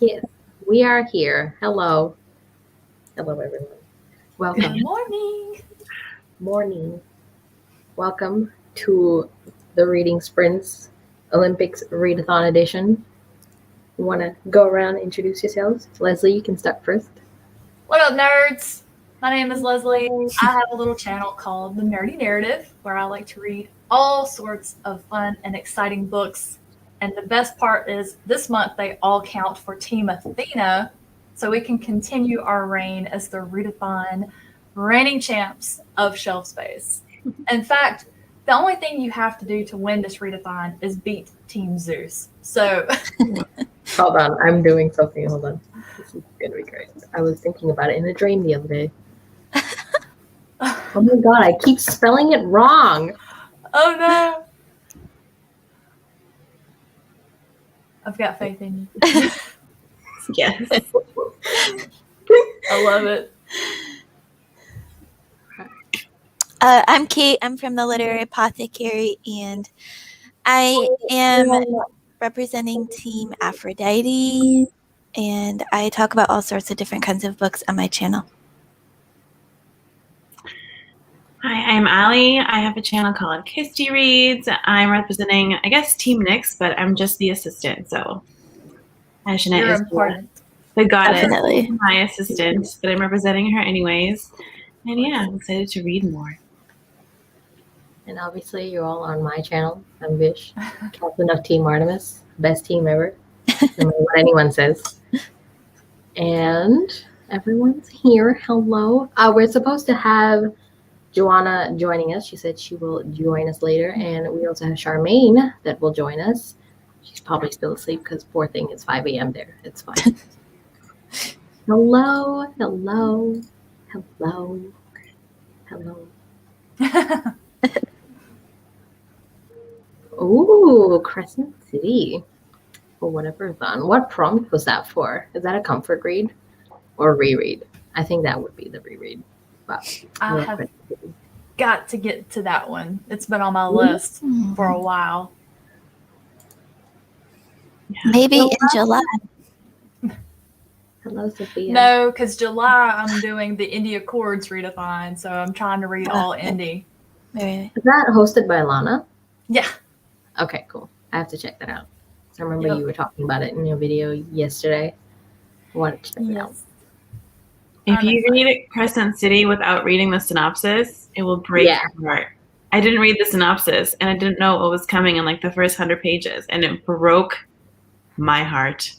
Yes, we are here. Hello. Hello, everyone. Welcome. Good morning. Morning. Welcome to the Reading Sprints Olympics Readathon Edition. You want to go around and introduce yourselves? Leslie, you can start first. What up, nerds? My name is Leslie. I have a little channel called The Nerdy Narrative where I like to read all sorts of fun and exciting books. And the best part is this month they all count for Team Athena, so we can continue our reign as the Readathon reigning champs of shelf space. In fact, the only thing you have to do to win this Readathon is beat Team Zeus. So Hold on, I'm doing something. Hold on. This is going to be great. I was thinking about it in a dream the other day. Oh my god, I keep spelling it wrong. Oh no. I've got faith in you. Yes. I love it. I'm Kate. I'm from the Literary Apothecary, and I am representing Team Aphrodite, and I talk about all sorts of different kinds of books on my channel. Hi, I'm Allie. I have a channel called Kisty Reads. I'm representing, I guess, Team Nyx, but I'm just the assistant, so Ashana You're is important. the goddess, Definitely. my assistant, but I'm representing her anyways. And yeah, I'm excited to read more. And obviously, you're all on my channel. I'm Vish, captain of Team Artemis, best team ever, no matter what anyone says. And everyone's here. Hello. We're supposed to have Joanna joining us. She said she will join us later. And we also have Charmaine that will join us. She's probably still asleep because poor thing, it's 5 a.m. there. It's fine. Hello. Hello. Hello. Hello. Ooh, Crescent City. For whatever fun. What prompt was that for? Is that a comfort read or reread? I think that would be the reread. But I have got to get to that one. It's been on my list for a while. Maybe in July. Hello, Sophia. No, because July I'm doing the Indie Accords readathon, so I'm trying to read all indie. Right. Is that hosted by Lana? Yeah. Okay, cool. I have to check that out. I remember you were talking about it in your video yesterday. I wanted to check it out. If you read Crescent City without reading the synopsis, it will break your heart. I didn't read the synopsis, and I didn't know what was coming in like the first 100 pages, and it broke my heart.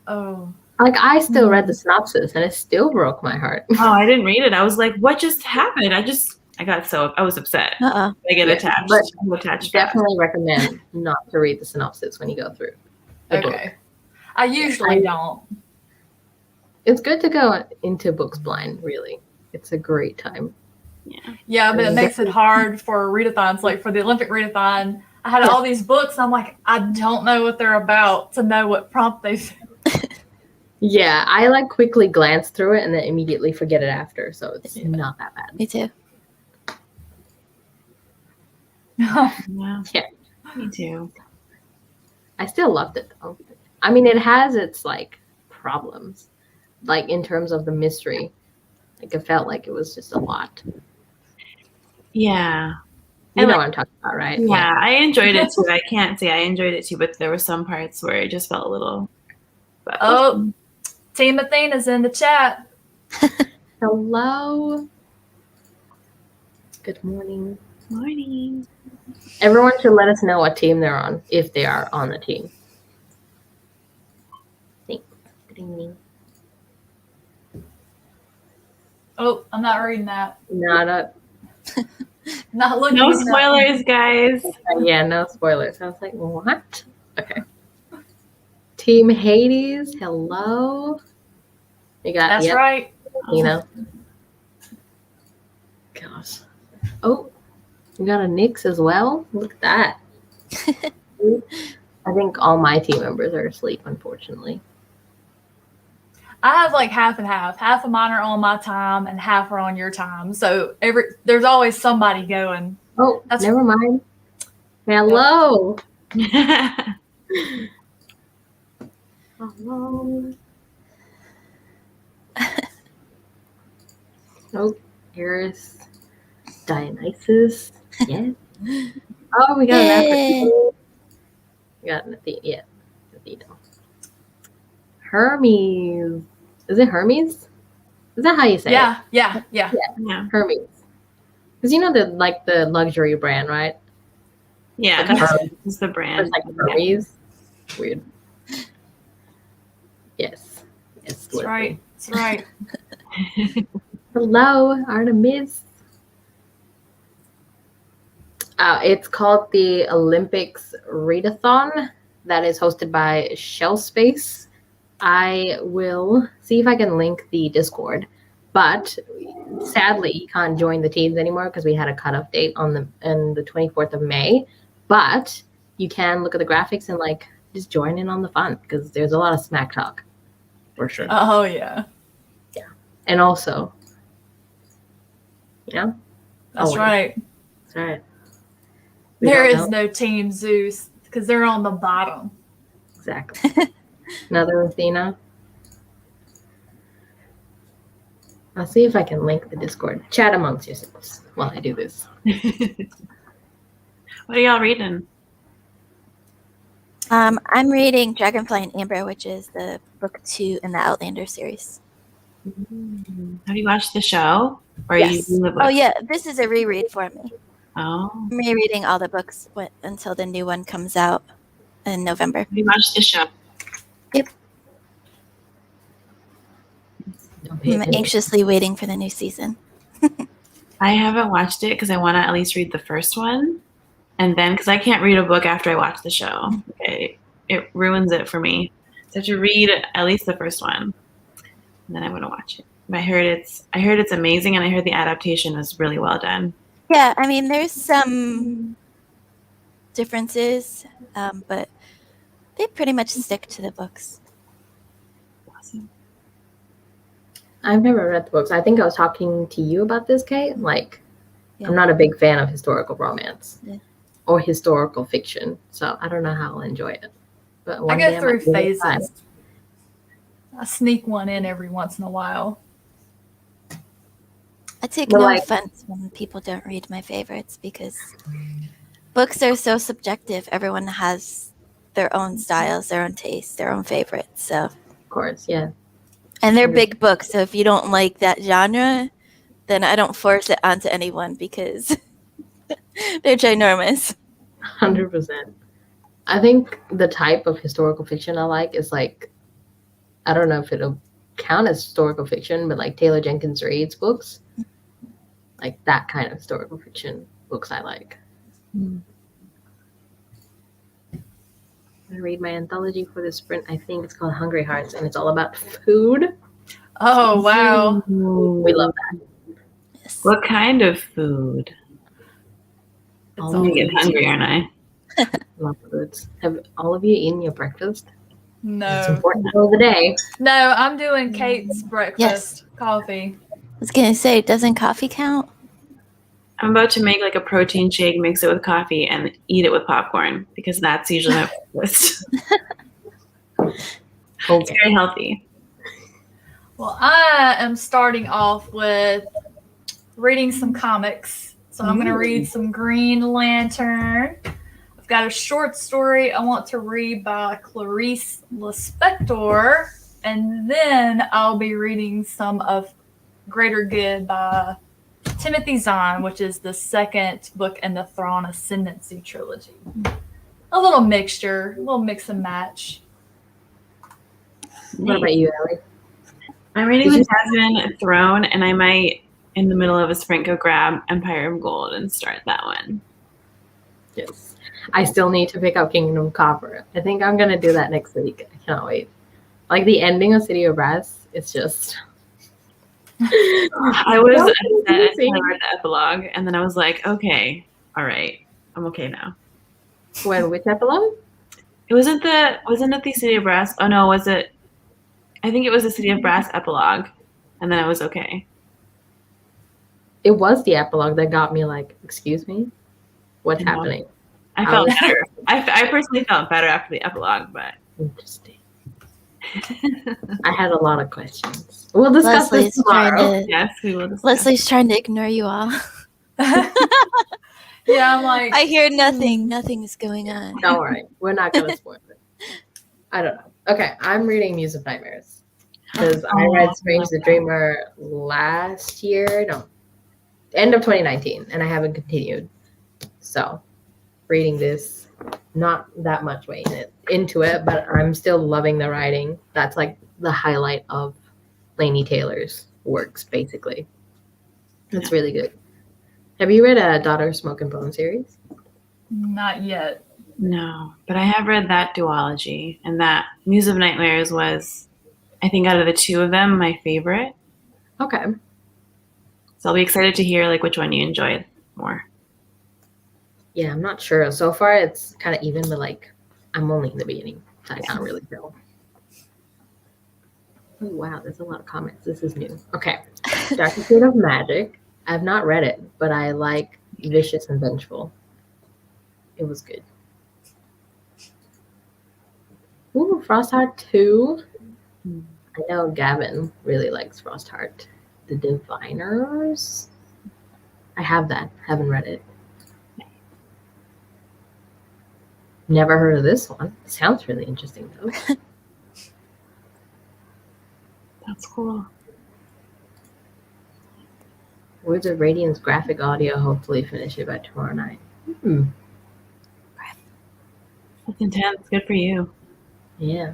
Oh. Like, I still read the synopsis, and it still broke my heart. Oh, I didn't read it. I was like, what just happened? I was upset. I get attached. But I'm attached. definitely recommend not to read the synopsis when you go through the book. I usually don't. It's good to go into books blind, really. It's a great time. Yeah, but it makes it hard for readathons. Like for the Olympic readathon, I had all these books. I'm like, I don't know what they're about to know what prompt they say. Yeah, I like quickly glance through it and then immediately forget it after, so it's not that bad. Me too. Yeah, me too. I still loved it though. I mean, it has its like problems, like in terms of the mystery. Like it felt like it was just a lot. Yeah. You know what I'm talking about, right? Yeah, I enjoyed it too. I can't say I enjoyed it too, but there were some parts where it just felt a little. But oh, Team Athena's in the chat. Hello. Good morning. Morning. Everyone should let us know what team they're on, if they are on the team. Thanks. Good evening. Oh, I'm not reading that. Not looking. No spoilers, guys. Yeah, no spoilers. I was like, what? Okay. Team Hades, hello. You got That's right. You know. Gosh. Oh, you got a Nyx as well? Look at that. I think all my team members are asleep, unfortunately. I have like half and half. Half of mine are on my time and half are on your time. So there's always somebody going. Oh, never mind. Hello. Oh, Eris, Dionysus. Yes. Oh, we got an Yay. Aphrodite. We got an Athena. Yeah, Athena. Hermes. Is it Hermes? Is that how you say it? Yeah. Yeah. Hermes. Because you know the luxury brand, right? Yeah, Like that's Hermes. the brand. It's like Hermes. Weird. Yes. Yes. That's right. That's right. Hello, Artemis. It's called the Olympics Readathon. That is hosted by Shell Space. I will see if I can link the Discord, but sadly, you can't join the teams anymore because we had a cutoff date on the 24th of May. But you can look at the graphics and like just join in on the fun because there's a lot of smack talk for sure. Oh yeah. And also, you know, That's always. right. That's right. We There don't is know. no Team Zeus because they're on the bottom. Exactly. Another Athena. I'll see if I can link the Discord. Chat amongst yourselves while I do this. What are y'all reading? I'm reading Dragonfly and Amber, which is the book 2 in the Outlander series. Have you watched the show? Or are Yes. you reading the book? Oh yeah, this is a reread for me. Oh. I'm rereading all the books until the new one comes out in November. Have you watched the show? Don't pay I'm attention. anxiously waiting for the new season. I haven't watched it because I want to at least read the first one. And then, because I can't read a book after I watch the show. It ruins it for me. So I have to read at least the first one. And then I'm going to watch it. But I heard it's amazing, and I heard the adaptation is really well done. Yeah, I mean, there's some differences, but they pretty much stick to the books. Awesome. I've never read the books. I think I was talking to you about this, Kate. Like, Yeah. I'm not a big fan of historical romance Yeah. or historical fiction, so I don't know how I'll enjoy it. But I one day go might through give it a try. phases. I sneak one in every once in a while. I take But, no like- offense when people don't read my favorites because books are so subjective. Everyone has their own styles, their own tastes, their own favorites. So, Of course, yeah. and they're Mhm. big books. So if you don't like that genre, then I don't force it onto anyone because they're ginormous. 100%. I think the type of historical fiction I like is like, I don't know if it'll count as historical fiction, but like Taylor Jenkins Reid's books. Like that kind of historical fiction books I like. I read my anthology for the sprint. I think it's called Hungry Hearts, and it's all about food. Oh wow. We love that. Yes. What kind of food? All I'm of getting you hungry, aren't I? love foods. Have all of you eaten your breakfast? It's No. important for the day. No, I'm doing Kate's breakfast. Yes. Coffee. I was going to say, doesn't coffee count? I'm about to make like a protein shake, mix it with coffee, and eat it with popcorn because that's usually my breakfast. It's Okay. very healthy. Well, I am starting off with reading some comics. So I'm going to read some Green Lantern. I've got a short story I want to read by Clarice Lispector. And then I'll be reading some of Greater Good by Timothy Zahn, which is the second book in the Thrawn Ascendancy trilogy. A little mixture, a little mix and match. What about you, Ellie? I'm reading Did the Jasmine Throne, and I might, in the middle of a sprint, go grab Empire of Gold and start that one. Yes. I still need to pick up Kingdom Copper. I think I'm gonna do that next week. I cannot wait. Like the ending of City of Brass, it's just I was That was upset amazing. until I read the epilogue, and then I was like, okay, all right, I'm okay now. when which epilogue? It wasn't it the City of Brass? Oh no, was it? I think it was the City of Brass epilogue, and then I was okay. It was the epilogue that got me like, excuse me? What's I know. happening? I felt better. I personally felt better after the epilogue, but Interesting. I had a lot of questions. We'll discuss this Leslie's trying tomorrow. to. Yes, we will discuss. Leslie's trying to ignore you all. Yeah, I'm like, I hear nothing. Nothing is going on. Don't worry. We're not going to spoil it. I don't know. Okay, I'm reading Muse of Nightmares. Because I read Strange the Dreamer last year. No, end of 2019. And I haven't continued. So, reading this, not that much way into it, but I'm still loving the writing. That's like the highlight of Laini Taylor's works, basically. It's really good. Have you read a Daughter Smoke and Bone series? not yet. No, but I have read that duology, and that Muse of Nightmares was, I think, out of the two of them, my favorite. Okay. So I'll be excited to hear like which one you enjoyed more. Yeah, I'm not sure. So far, it's kind of even, but like, I'm only in the beginning, so I can't really tell. Oh, wow, there's a lot of comments. This is new. Okay. Dark Pursuit of Magic. I've not read it, but I like Vicious and Vengeful. It was good. Ooh, Frostheart 2. I know Gavin really likes Frostheart. The Diviners. I have that. Haven't read it. Never heard of this one. Sounds really interesting, though. That's cool. Words of Radiance graphic audio. Hopefully finish it by tomorrow night. Hmm. That's intense. Good for you. Yeah.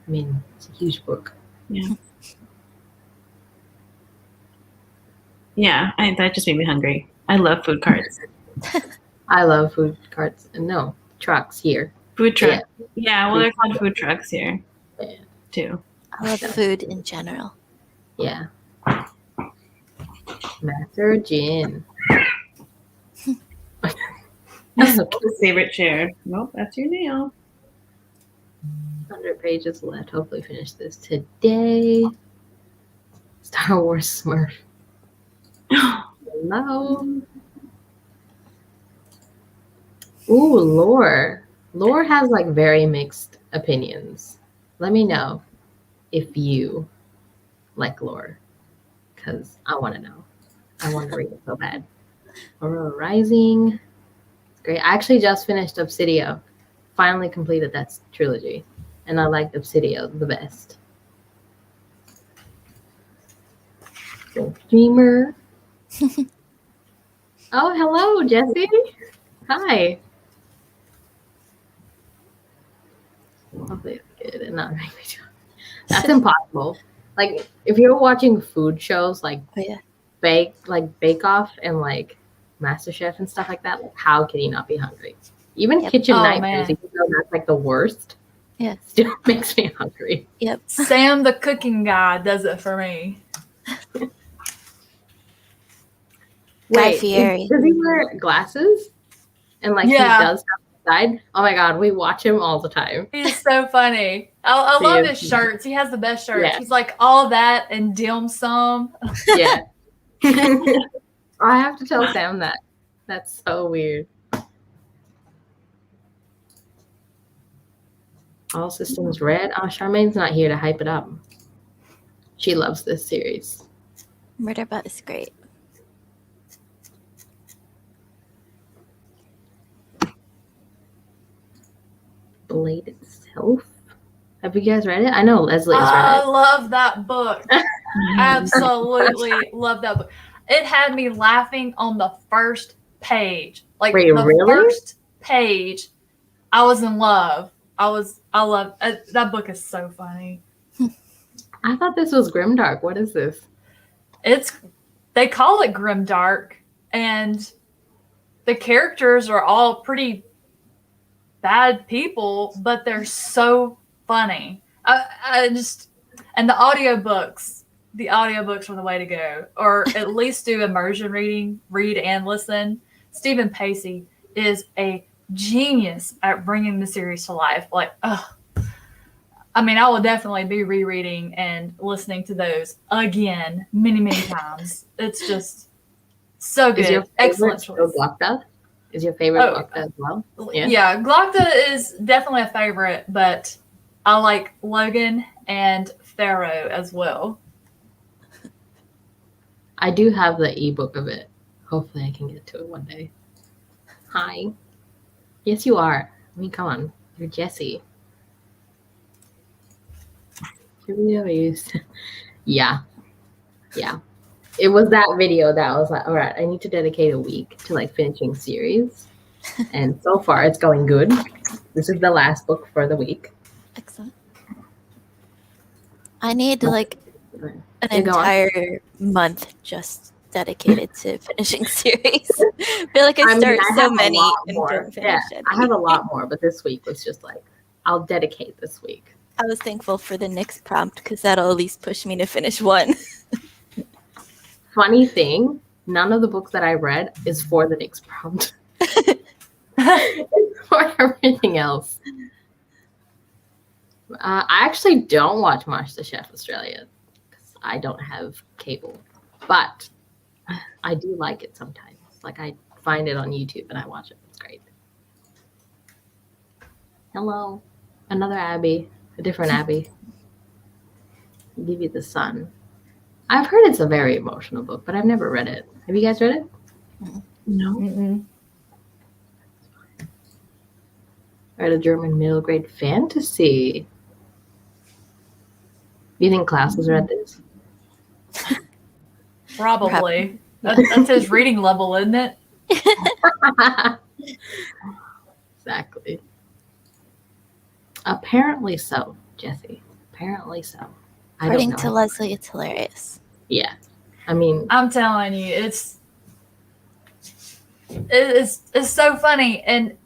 I mean, it's a huge book. Yeah. Yeah, that just made me hungry. I love food carts. I love food carts. No, trucks here. Food trucks. Yeah, well, they're called food trucks here, Yeah. too. I love food in general. Yeah. Master Gin. Favorite chair. Nope, that's your nail. 100 pages left. Hopefully finish this today. Star Wars Smurf. Hello. Ooh, Lore. Lore has like very mixed opinions. Let me know if you like Lore, because I want to know. I want to read it so bad. Aurora Rising. It's great. I actually just finished Obsidio. Finally completed that trilogy. And I liked Obsidio the best. Dreamer. Oh, hello, Jesse. Hi. Hopefully it's good and not make me too. That's impossible. Like if you're watching food shows like Oh yeah. Bake Off and like MasterChef and stuff like that, like, how can you not be hungry? Even Yep. Kitchen Oh, Nightmares, man. even though that's like the worst, Yeah. still makes me hungry. Yep. Sam the cooking guy does it for me. Guy Wait, Fieri. does he wear glasses? And like Yeah. he does stuff outside? Oh my god, we watch him all the time. He's so funny. I He love is. his shirts. He has the best shirts. Yeah. He's like all that and dim sum. Yeah. I have to tell Sam that. That's so weird. All systems red. Oh, Charmaine's not here to hype it up. She loves this series. Murderbot is great. Blade itself. Have you guys read it? I know Leslie has I read love that book. Absolutely love that book. It had me laughing on the first page. Like Wait, the really? first page, I was in love. I love that book is so funny. it. I thought this was Grimdark. What is this? They call it grimdark, and the characters are all pretty bad people, but they're so funny. And the audiobooks are the way to go, or at least do immersion reading, read and listen. Stephen Pacey is a genius at bringing the series to life. Like, I mean, I will definitely be rereading and listening to those again many times. It's just so Is your good. favorite Excellent still choice. Glokta? Is your favorite Oh. Glokta as well? Yeah. Yeah, Glokta is definitely a favorite, but I like Logan and Pharaoh as well. I do have the ebook of it. Hopefully I can get to it one day. Hi. Yes, you are. I mean, come on. You're Jessie. Video used. Yeah. It was that video that I was like, all right, I need to dedicate a week to like finishing series. And so far it's going good. This is the last book for the week. Excellent. I need like an Yeah, go on. entire month just dedicated to finishing series. I feel like I start I so have a many lot and more. don't finish any. I have a lot more, but this week was just like, I'll dedicate this week. I was thankful for the next prompt because that'll at least push me to finish one. Funny thing, none of the books that I read is for the next prompt. It's for everything else. I actually don't watch MasterChef Australia because I don't have cable, but I do like it sometimes. Like I find it on YouTube and I watch it. It's great. Hello, another Abby, a different Abby. Give you the sun. I've heard it's a very emotional book, but I've never read it. Have you guys read it? No. I read a German middle grade fantasy. Do you think Klaus has read this? Probably. That's his reading level, isn't it? Exactly. Apparently so, Jessie. Apparently so. I don't According know. to Leslie, it's hilarious. Yeah. I mean, I'm telling you, it's so funny, and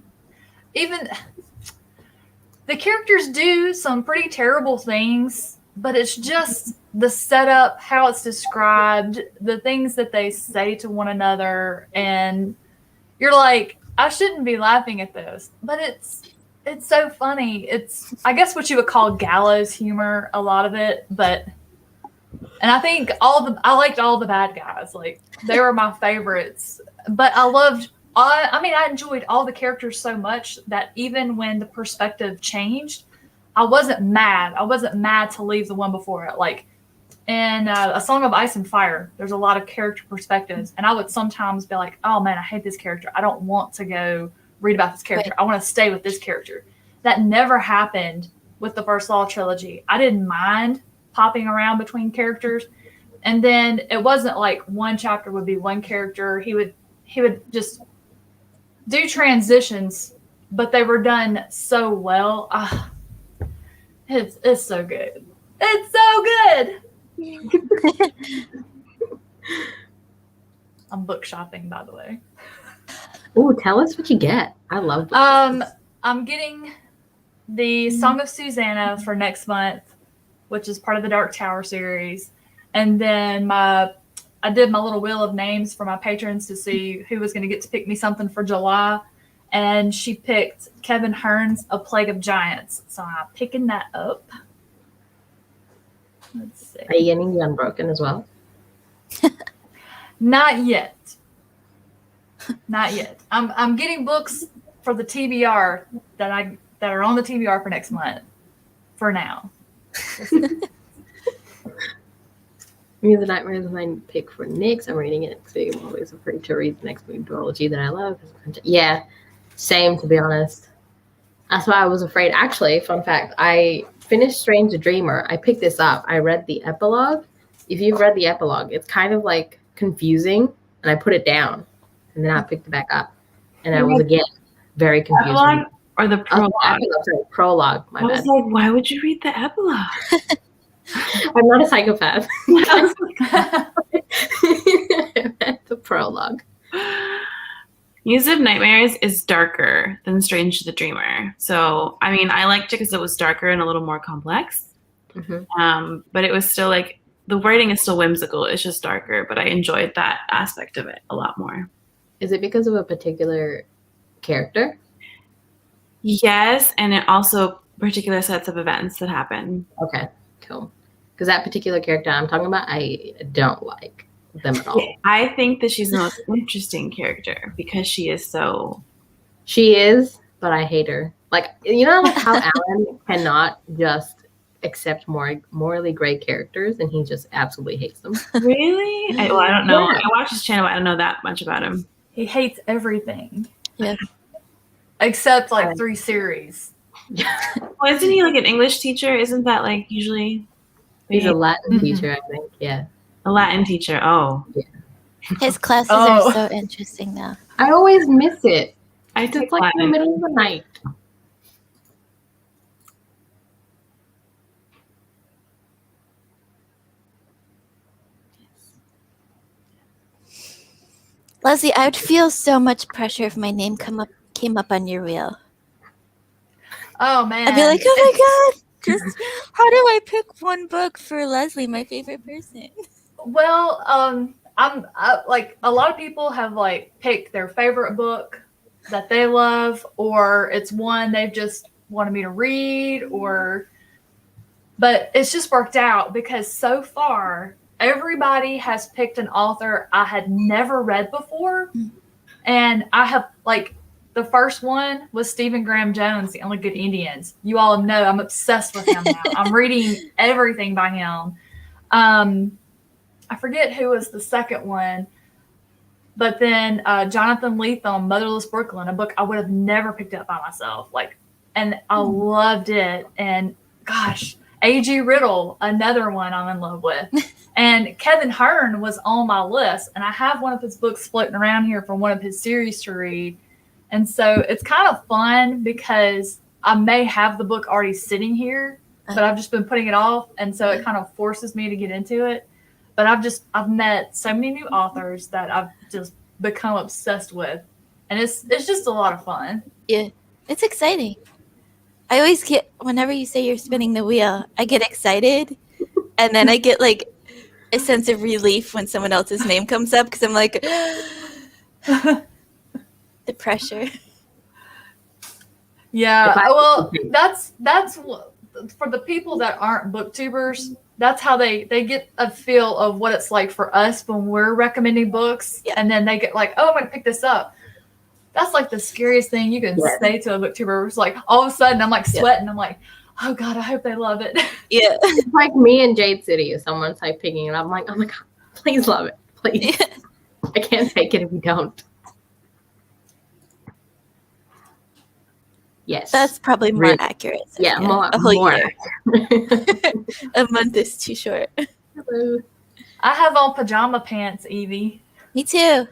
even the characters do some pretty terrible things, but it's just the setup, how it's described, the things that they say to one another, and you're like, I shouldn't be laughing at this, but it's so funny. It's, I guess, what you would call gallows humor, a lot of it, but. And I think I liked all the bad guys. Like, they were my favorites. But I enjoyed all the characters so much that even when the perspective changed, I wasn't mad. I wasn't mad to leave the one before it. Like, in A Song of Ice and Fire, there's a lot of character perspectives. And I would sometimes be like, oh, man, I hate this character. I don't want to go read about this character. I want to stay with this character. That never happened with the First Law trilogy. I didn't mind popping around between characters, and then it wasn't like one chapter would be one character. He would just do transitions, but they were done so well. It's so good. It's so good. I'm book shopping, by the way. ooh, tell us what you get. I love books. I'm getting the Song of Susanna for next month, which is part of the Dark Tower series. And then I did my little wheel of names for my patrons to see who was going to get to pick me something for July. And she picked Kevin Hearn's A Plague of Giants. So I'm picking that up. Let's see. Are you getting The Unbroken as well? Not yet. Not yet. I'm getting books for the TBR that are on the TBR for next month. For now. Muse of Nightmares is my pick for Nyx. I'm reading it because I'm always afraid to read the next new duology that I love. Yeah, same, to be honest. That's why I was afraid. Actually, fun fact, I finished Strange the Dreamer. I picked this up. I read the epilogue. If you've read the epilogue, it's kind of like confusing, and I put it down, and then I picked it back up, and I was again very confused. Epilogue or the prologue? Prologue. My I bad. was like, why would you read the epilogue? I'm not a psychopath. The prologue. Muse of Nightmares is darker than Strange the Dreamer. So, I mean, I liked it because it was darker and a little more complex. Mm-hmm. But it was still like, the writing is still whimsical. It's just darker, but I enjoyed that aspect of it a lot more. Is it because of a particular character? Yes, and it also particular sets of events that happen. Okay, cool. Because that particular character I'm talking about, I don't like them at all. I think that she's the most interesting character because she is so... She is, but I hate her. Like, you know, like how Alan cannot just accept morally gray characters, and he just absolutely hates them. Really? I don't know. Yeah. I watch his channel, but I don't know that much about him. He hates everything. Yeah. Except like 3 series. Well, isn't he like an English teacher? Isn't that like usually He's a Latin Mhm. teacher, I think. Yeah. a Latin teacher? Oh, His classes Oh. are so interesting now. I always miss it. I It's took like in the Latin. middle of the night. Leslie, I would feel so much pressure if my name came up on your reel. Oh man. I'd be like, oh my god, just how do I pick one book for Leslie, my favorite person? Well, I like a lot of people have like picked their favorite book that they love, or it's one they've just wanted me to read, but it's just worked out because so far everybody has picked an author I had never read before, and I have like the first one was Stephen Graham Jones, The Only Good Indians. You all know I'm obsessed with him now. I'm reading everything by him. I forget who was the second one, but then Jonathan Lethem, Motherless Brooklyn, a book I would have never picked up by myself. And I loved it. And gosh, A.G. Riddle, another one I'm in love with. And Kevin Hearn was on my list, and I have one of his books floating around here from one of his series to read. And so it's kind of fun because I may have the book already sitting here, but I've just been putting it off. And so it kind of forces me to get into it. But I've met so many new authors that I've just become obsessed with. And it's just a lot of fun. Yeah, it's exciting. I always get, whenever you say you're spinning the wheel, I get excited. And then I get like a sense of relief when someone else's name comes up because I'm like, the pressure. Yeah, If I- well, that's what, for the people that aren't booktubers, that's how they get a feel of what it's like for us when we're recommending books, Yeah. and then they get like, oh, I'm gonna pick this up. That's like the scariest thing you can Yeah. say to a booktuber. It's like all of a sudden I'm like Yeah. sweating. I'm like, oh god, I hope they love it. Yeah. It's like me and Jade City. If someone's like picking it up, I'm like, oh my god, please love it. Please. I can't take it if you don't. Yes. That's probably more Really? accurate. yeah, a whole more. year. A month is too short. Hello. I have on pajama pants, Evie. Me too.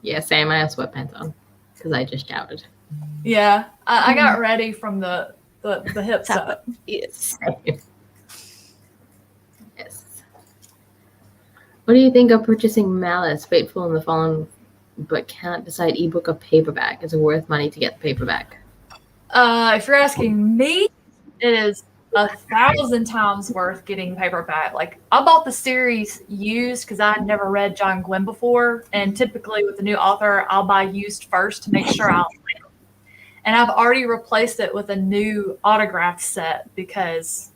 Yeah, same. I have sweatpants on because I just showered. Yeah, I got ready from the hips Top up. Yes. Yes. What do you think of purchasing Malice, Fateful in the Fallen, but can't decide ebook or paperback? Is it worth money to get the paperback? If you're asking me, it is 1,000 times worth getting paperback. Like, I bought the series used because I had never read John Gwynne before, and typically with a new author, I'll buy used first to make sure I'll like it. And I've already replaced it with a new autograph set because,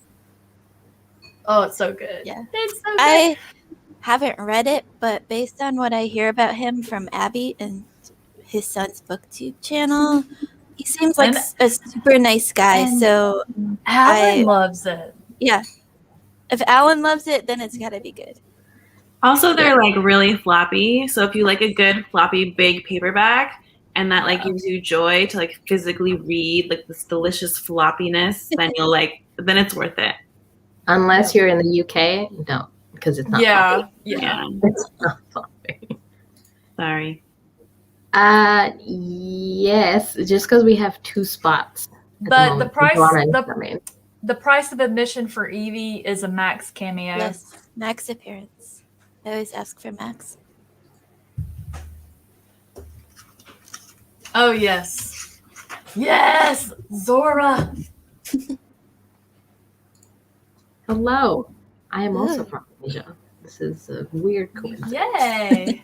oh, it's so good. Yeah. It's so good. I haven't read it, but based on what I hear about him from Abby and his son's booktube channel, he seems like And- a super nice guy. and- So Alan I- loves it. yeah, if Alan loves it, then it's gotta be good. Also, they're like really floppy. So if you like a good floppy big paperback and that like gives you joy to like physically read like this delicious floppiness, then then it's worth it. Unless you're in the UK, don't, because it's not. Yeah, floppy. yeah. It's not floppy. Sorry. Yes, just because we have 2 spots. at But the moment. price, Joanna and the Charmaine. The price of admission for Evie is a Max cameo. Yes, Max appearance. I always ask for Max. Oh, yes. Yes! Zora! Hello, I am also Ooh. from Asia. This is a weird coincidence. Yay!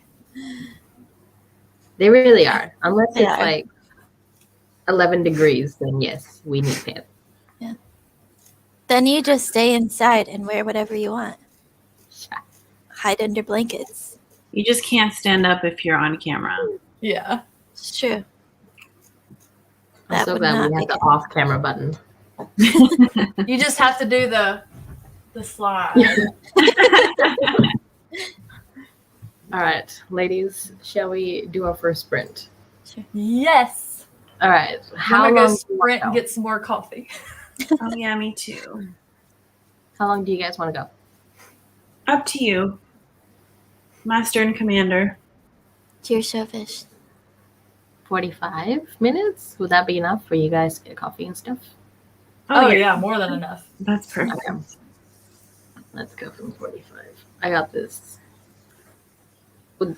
They really are. Unless They it's are. like 11 degrees, then yes, we need pants. Then you just stay inside and wear whatever you want. Hide under blankets. You just can't stand up if you're on camera. Yeah. It's true. I'm That so would glad not we have make the it. off-camera button. You just have to do the slide. All right, ladies, shall we do our first sprint? Yes. All right. I'm gonna go do you wanna sprint and go? get some more coffee. Oh yeah, me too. How long do you guys want to go? Up to you, Master and Commander. It's your service. 45 minutes? Would that be enough for you guys to get coffee and stuff? Oh yeah, more than enough. That's perfect. Okay. Let's go from 45. I got this.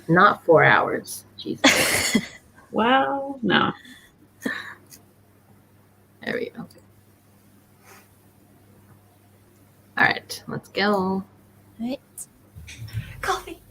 Not 4 hours. Jesus. Well, no. There we go. All right, let's go. Right. Coffee.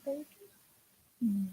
pages. Hmm.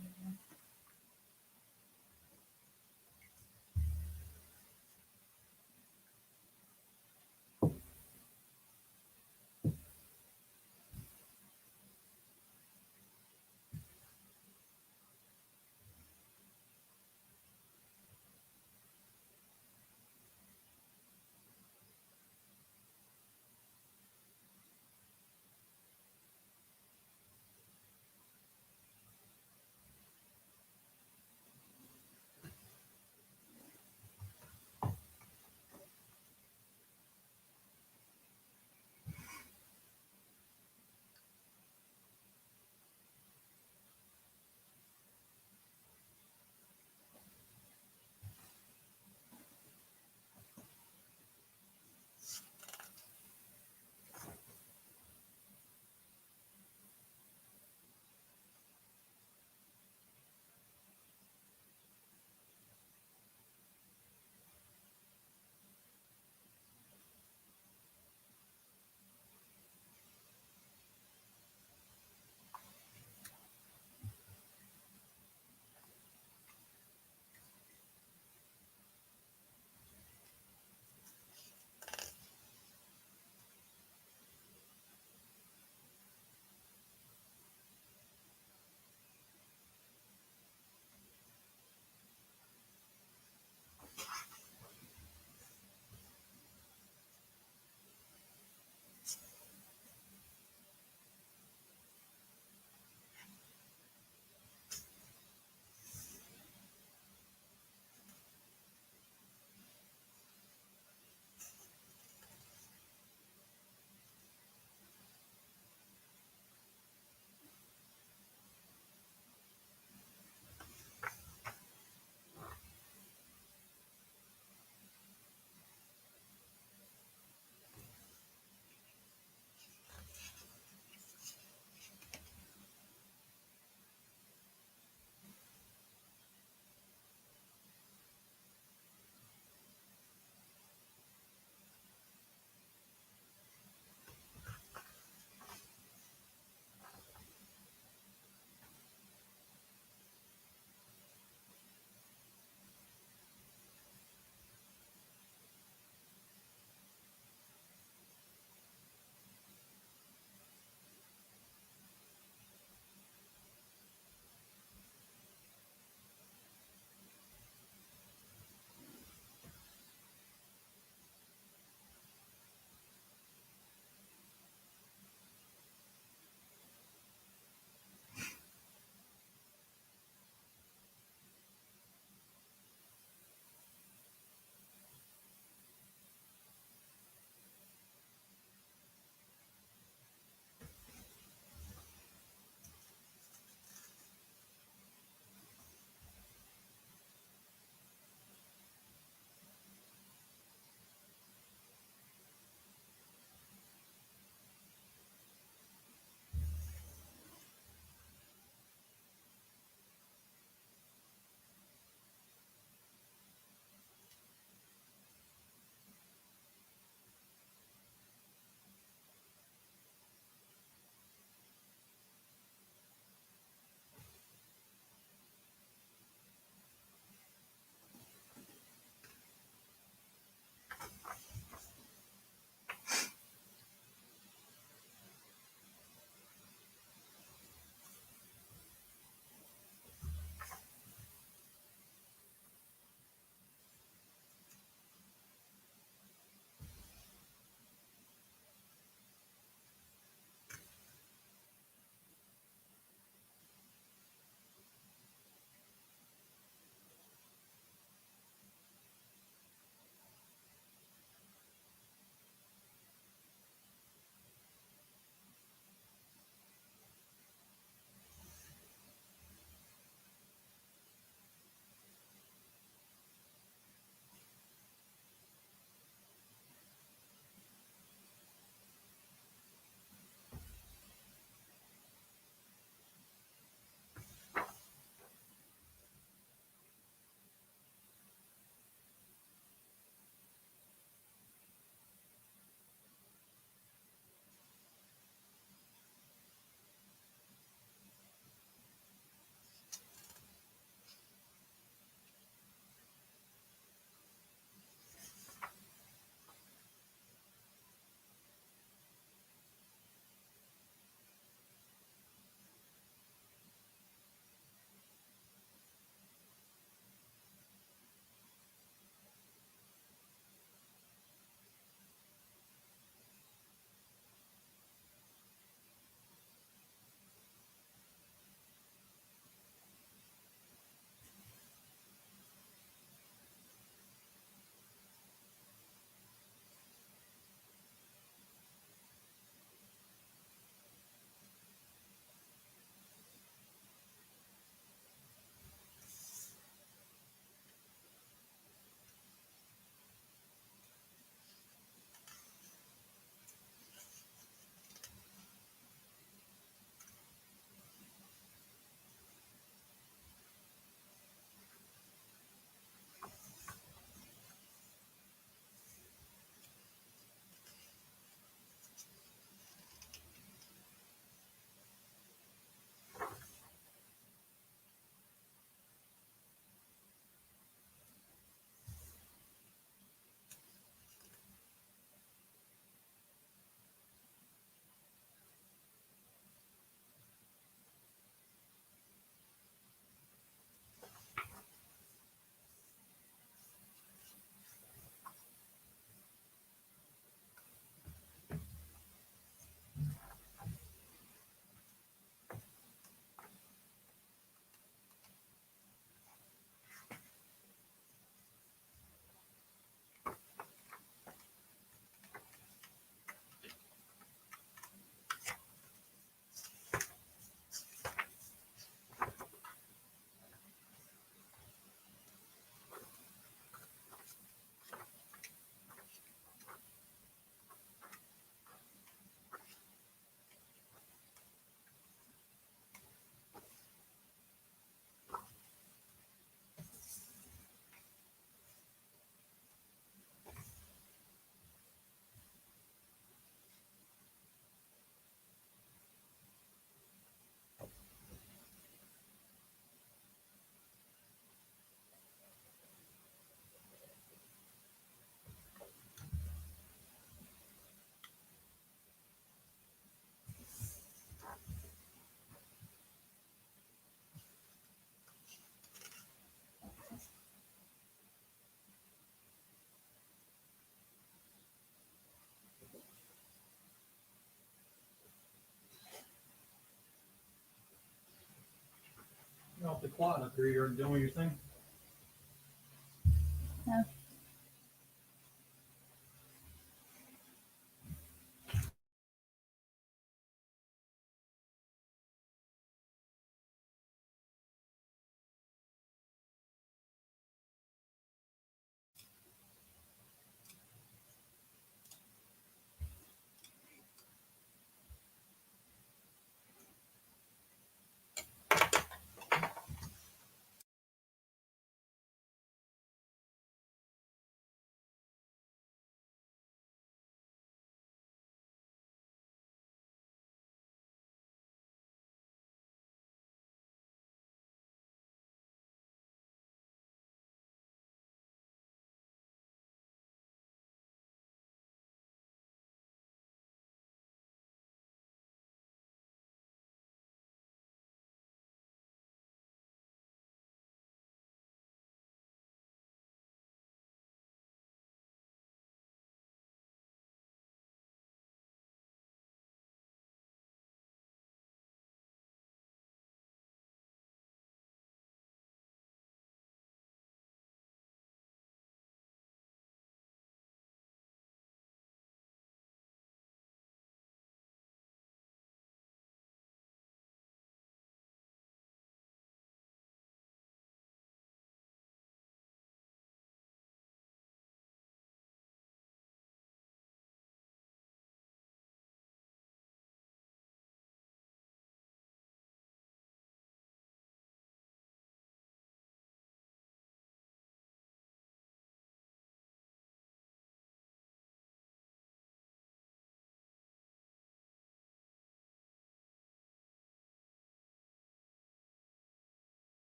awfully quiet up here. You're doing your thing.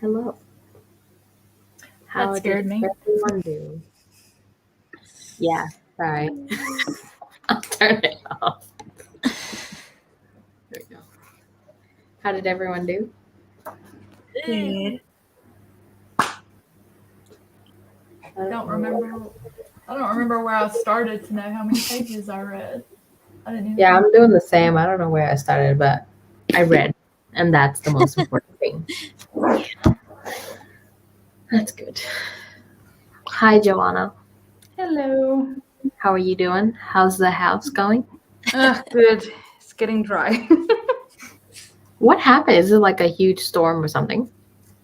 Hello. How That scared did me. everyone do? Yeah, sorry. I'll turn it off. There we go. How did everyone do? Good. I don't remember where I started to know how many pages I read. I didn't even. Yeah, I'm doing the same. I don't know where I started, but I read, and that's the most important thing. That's good. Hi, Joanna. Hello. How are you doing? How's the house going? Good. It's getting dry. What happened? Is it like a huge storm or something?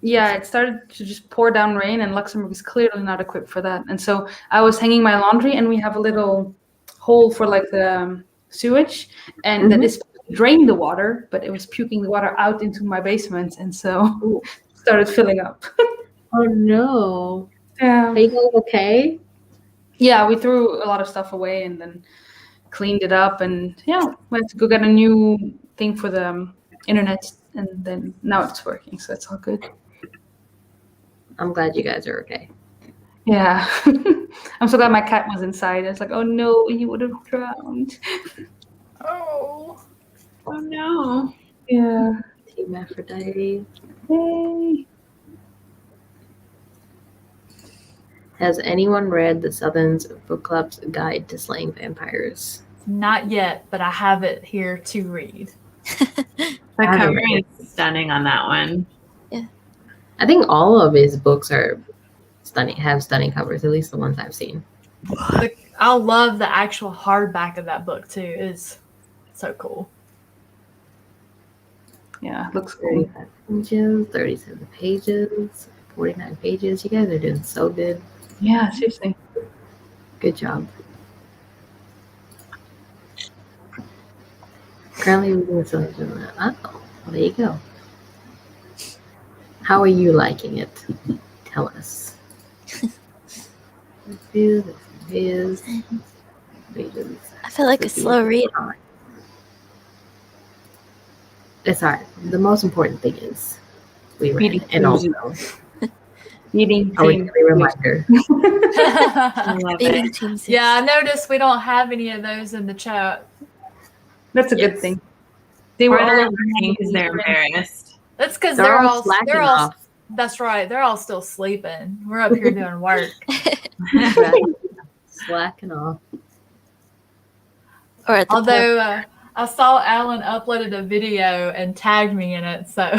Yeah, it started to just pour down rain, and Luxembourg is clearly not equipped for that. And so I was hanging my laundry, and we have a little hole for like the sewage, and that is supposed to drain the water, but it was puking the water out into my basement, and so it started filling up. Oh no. Yeah. Are you guys okay? Yeah, we threw a lot of stuff away and then cleaned it up, and yeah, went to go get a new thing for the internet, and then now it's working, so it's all good. I'm glad you guys are okay. Yeah. I'm so glad my cat was inside. I was like, oh no, he would have drowned. Oh. Oh no. Yeah. Team Aphrodite. Yay. Has anyone read the Southern's Book Club's Guide to Slaying Vampires? Not yet, but I have it here to read. The I haven't cover read is stunning on that one. I think all of his books are stunning, have stunning covers, at least the ones I've seen. I love the actual hardback of that book too. It's so cool. Yeah, looks cool. 35 pages, 37 pages, 49 pages. You guys are doing so good. Yeah, seriously. Good job. Currently reading the Southern. Oh, well, there you go. How are you liking it? Tell us. Review, reviews, pages. I feel like a slow read. It's all right. The most important thing is we read Reading it, and also Reading our team. daily reminder. I love Reading it. team six. Yeah, I noticed we don't have any of those in the chat. That's a good Yes. thing. They Or were they're all working because they're embarrassed. That's because They're all slacking they're all off. that's right. They're all still sleeping. We're up here doing work. Right. Slacking off. Or at the pub. Although I saw Alan uploaded a video and tagged me in it, so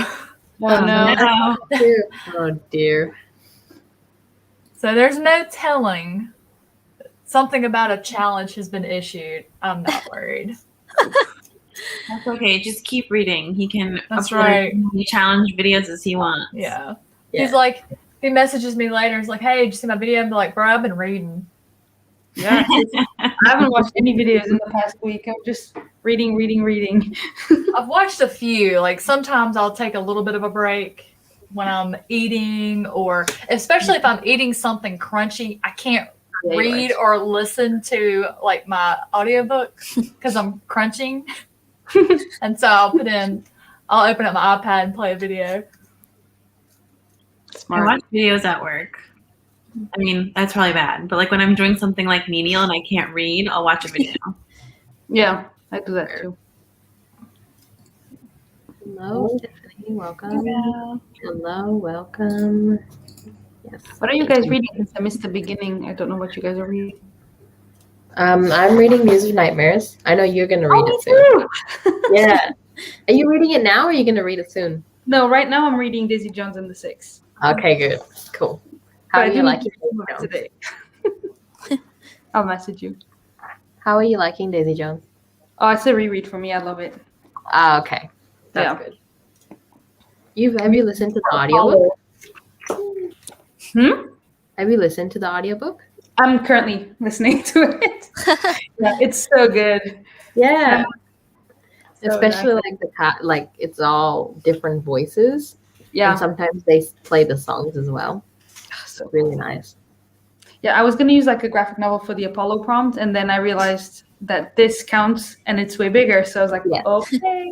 Oh no. No. Oh dear. there's no telling. Something about a challenge has been issued. I'm not worried. That's okay. Just keep reading. He can That's upload right. as many challenge videos as he wants. Yeah. Yeah. He's like, he messages me later. He's like, "Hey, did you see my video?" I'm like, "Bro, I've been reading." Yeah. I haven't watched any videos in the past week. I'm just reading. I've watched a few. Like sometimes I'll take a little bit of a break when I'm eating, or especially if I'm eating something crunchy. I can't read or listen to like my audiobook because I'm crunching. And so I'll open up my iPad and play a video. I Smart. watch videos at work. I mean, that's probably bad. But like when I'm doing something like menial and I can't read, I'll watch a video. Yeah, I do that too. Hello, Stephanie. Welcome. Hello, welcome. Yes. What are you guys reading? Since I missed the beginning, I don't know what you guys are reading. I'm reading Muse of Nightmares. I know you're gonna read it soon. Yeah. Are you reading it now or are you gonna read it soon? No, right now I'm reading Daisy Jones and the Six. Okay, good. Cool. How But are I you do liking need to Daisy Jones? today. I'll message you. How are you liking Daisy Jones? Oh, it's a reread for me. I love it. Ah, okay. That's Yeah. good. Have you listened to the audiobook? Have you listened to the audiobook? I'm currently listening to it. Yeah, it's so good. Yeah. So Especially like it's all different voices. Yeah. And sometimes they play the songs as well. So Really nice. yeah, I was gonna use like a graphic novel for the Apollo prompt, and then I realized that this counts and it's way bigger. So I was like, Yeah. okay.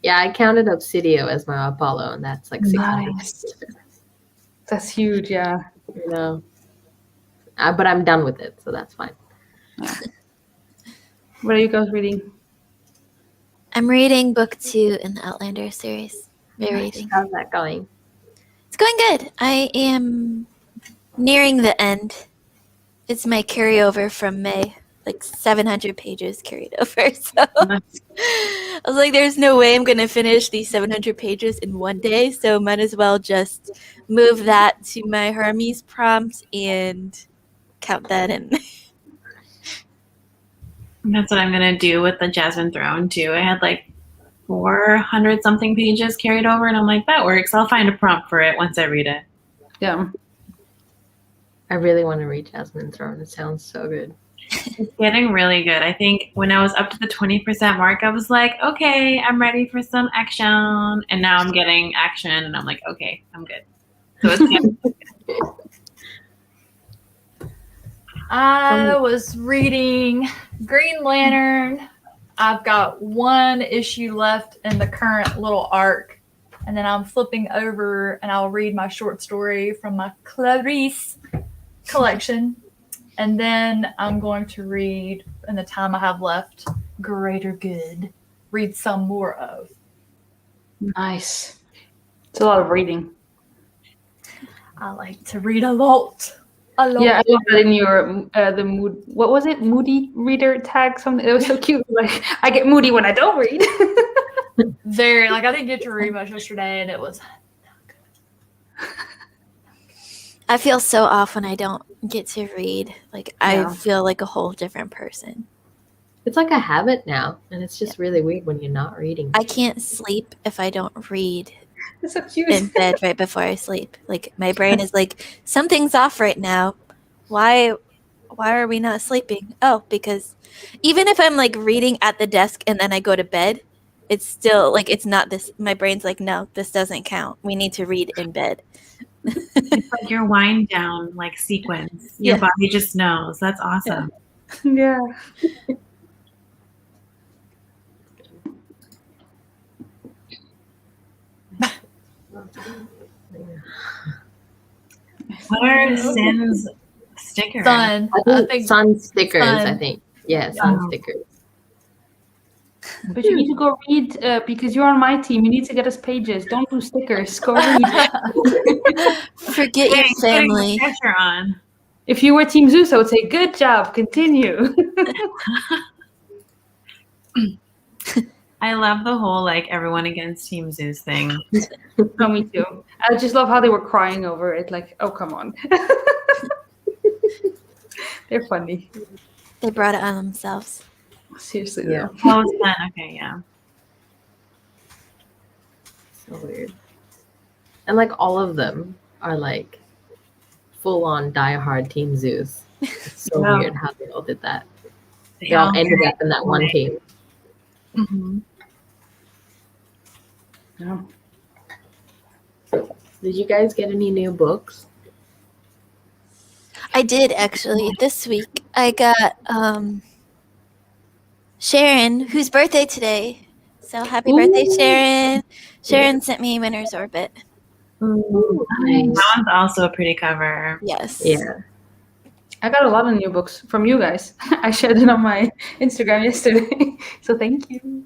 Yeah, I counted Obsidio as my Apollo, and that's like 600. Nice. That's huge, yeah. You know, but I'm done with it, so that's fine. What are you guys reading? I'm reading book 2 in the Outlander series. Rereading. How's that going? It's going good. I am nearing the end. It's my carryover from May. Like 700 pages carried over. So I was like, there's no way I'm going to finish these 700 pages in one day. So might as well just move that to my Hermes prompt and count that in. That's what I'm gonna do with the Jasmine Throne too. I had like 400 something pages carried over, and I'm like, that works. I'll find a prompt for it once I read it. Yeah. I really want to read Jasmine Throne. It sounds so good. It's getting really good. I think when I was up to the 20% mark, I was like, okay, I'm ready for some action. And now I'm getting action, and I'm like, okay, I'm good. So it's getting I was reading Green Lantern. I've got one issue left in the current little arc, and then I'm flipping over and I'll read my short story from my Clarice collection. And then I'm going to read, in the time I have left, Greater Good. Read some more of. Nice. It's a lot of reading. I like to read a lot. A lot. Yeah, I love that in your the mood. What was it? Moody reader tag. Something. It was so cute. Like I get moody when I don't read. Very. Like I didn't get to read much yesterday, and it was. I feel so off when I don't get to read. Like Yeah. I feel like a whole different person. It's like a habit now, and it's just really weird when you're not reading. I can't sleep if I don't read It's so cute. in bed right before I sleep. Like my brain is like, something's off right now. Why are we not sleeping? Oh, because even if I'm like reading at the desk and then I go to bed, it's still like it's not this. My brain's like, no, this doesn't count. We need to read in bed. It's like your wind down like sequence. Your Yeah. body just knows. That's awesome. Yeah. What are Sin's stickers? Sun. I think sun stickers. sun. I think sun Yeah. stickers. But you need to go read because you're on my team. You need to get us pages. Don't do stickers. Go read. Forget Hey, your putting the family. pressure on. If you were Team Zeus, I would say, good job. Continue. I love the whole like everyone against Team Zeus thing. No, me too. I just love how they were crying over it. Like, oh, come on. They're funny. They brought it on themselves. Seriously, Yeah. though. Oh, it's fun. Okay, yeah. So weird. And like all of them are like full on diehard Team Zeus. It's so Yeah. weird how they all did that. They They all all- ended up in that one team. Mhm. Yeah. Did you guys get any new books? I did actually this week. I got Sharon, whose birthday today. So happy birthday, Ooh. Sharon. Sharon sent me Winter's Orbit. Nice. That one's also a pretty cover. Yes. Yeah. I got a lot of new books from you guys. I shared it on my Instagram yesterday. So thank you.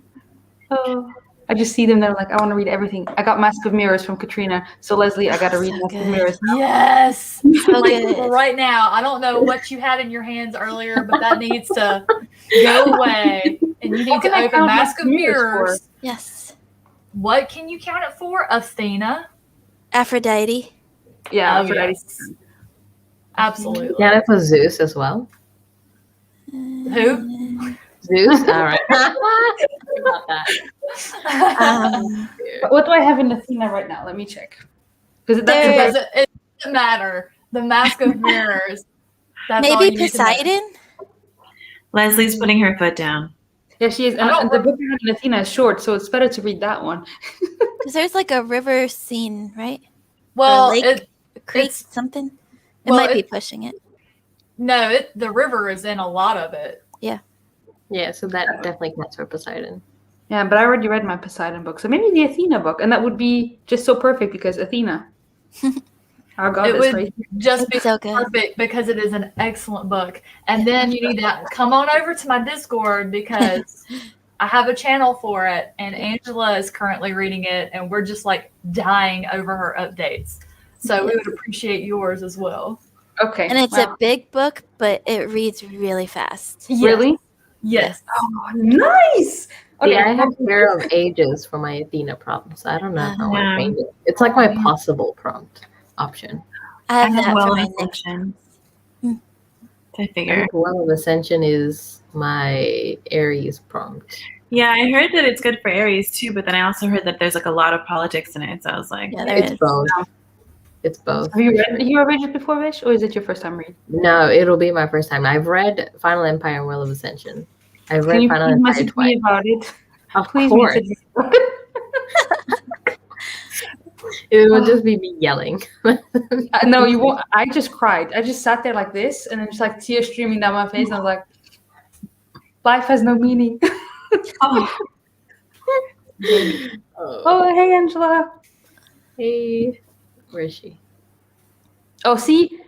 Oh, I just see them there like, I want to read everything. I got Mask of Mirrors from Katrina. So Leslie, I got to read So Mask of good. Mirrors. Yes. So Like good. right now, I don't know what you had in your hands earlier, but that needs to go away. And you need What to can I open count Mask of Mirrors Mirrors. Yes. What can you count it for? Athena. Aphrodite. Yeah, Oh, Aphrodite. yes. Absolutely. Yeah, that was Zeus as well. Who? Zeus? All right. About that. What do I have in Athena right now? Let me check. Because There- it doesn't matter. The Mask of Mirrors. That's all Maybe you need to know. Poseidon? Leslie's putting her foot down. yeah, she is. I don't And the book I have in Athena is short, so it's better to read that one. Because there's like a river scene, right? Well, lake? it, Creek, It's- something. It well, might be it- pushing it. no, the river is in a lot of it. Yeah, so that definitely counts for Poseidon. Yeah, but I already read my Poseidon book, so maybe the Athena book, and that would be just so perfect because Athena. Our It goddess, would right? just be It's so good. perfect because it is an excellent book. And then you need to come on over to my Discord because I have a channel for it, and Angela is currently reading it, and we're just like dying over her updates. So we would appreciate yours as well. Okay. And it's wow. a big book, but it reads really fast. Yes. Really? Yes. Oh, nice. Okay. Yeah, I have Fear of Ages for my Athena prompt, so I don't know if I want Yeah. to change it. It's like my possible prompt option. I have I that have for Well my of next. Ascension. Hmm. I I figure. think Well of Ascension is my Aries prompt. Yeah, I heard that it's good for Aries too, but then I also heard that there's like a lot of politics in it. So I was like, Yeah, there It's is. both. It's both. Have you read Hero of Ages before, Vish, or is it your first time reading? No, it'll be my first time. I've read Final Empire and Will of Ascension. I've Can read you Final please Empire message twice. me about it? Of Please course. message me. It will just be me yelling. No, you won't. I just cried. I just sat there like this, and then just like tears streaming down my face, and I was like, "Life has no meaning." oh, Oh, Oh, hey, Angela. hey. Where is she? Oh, see,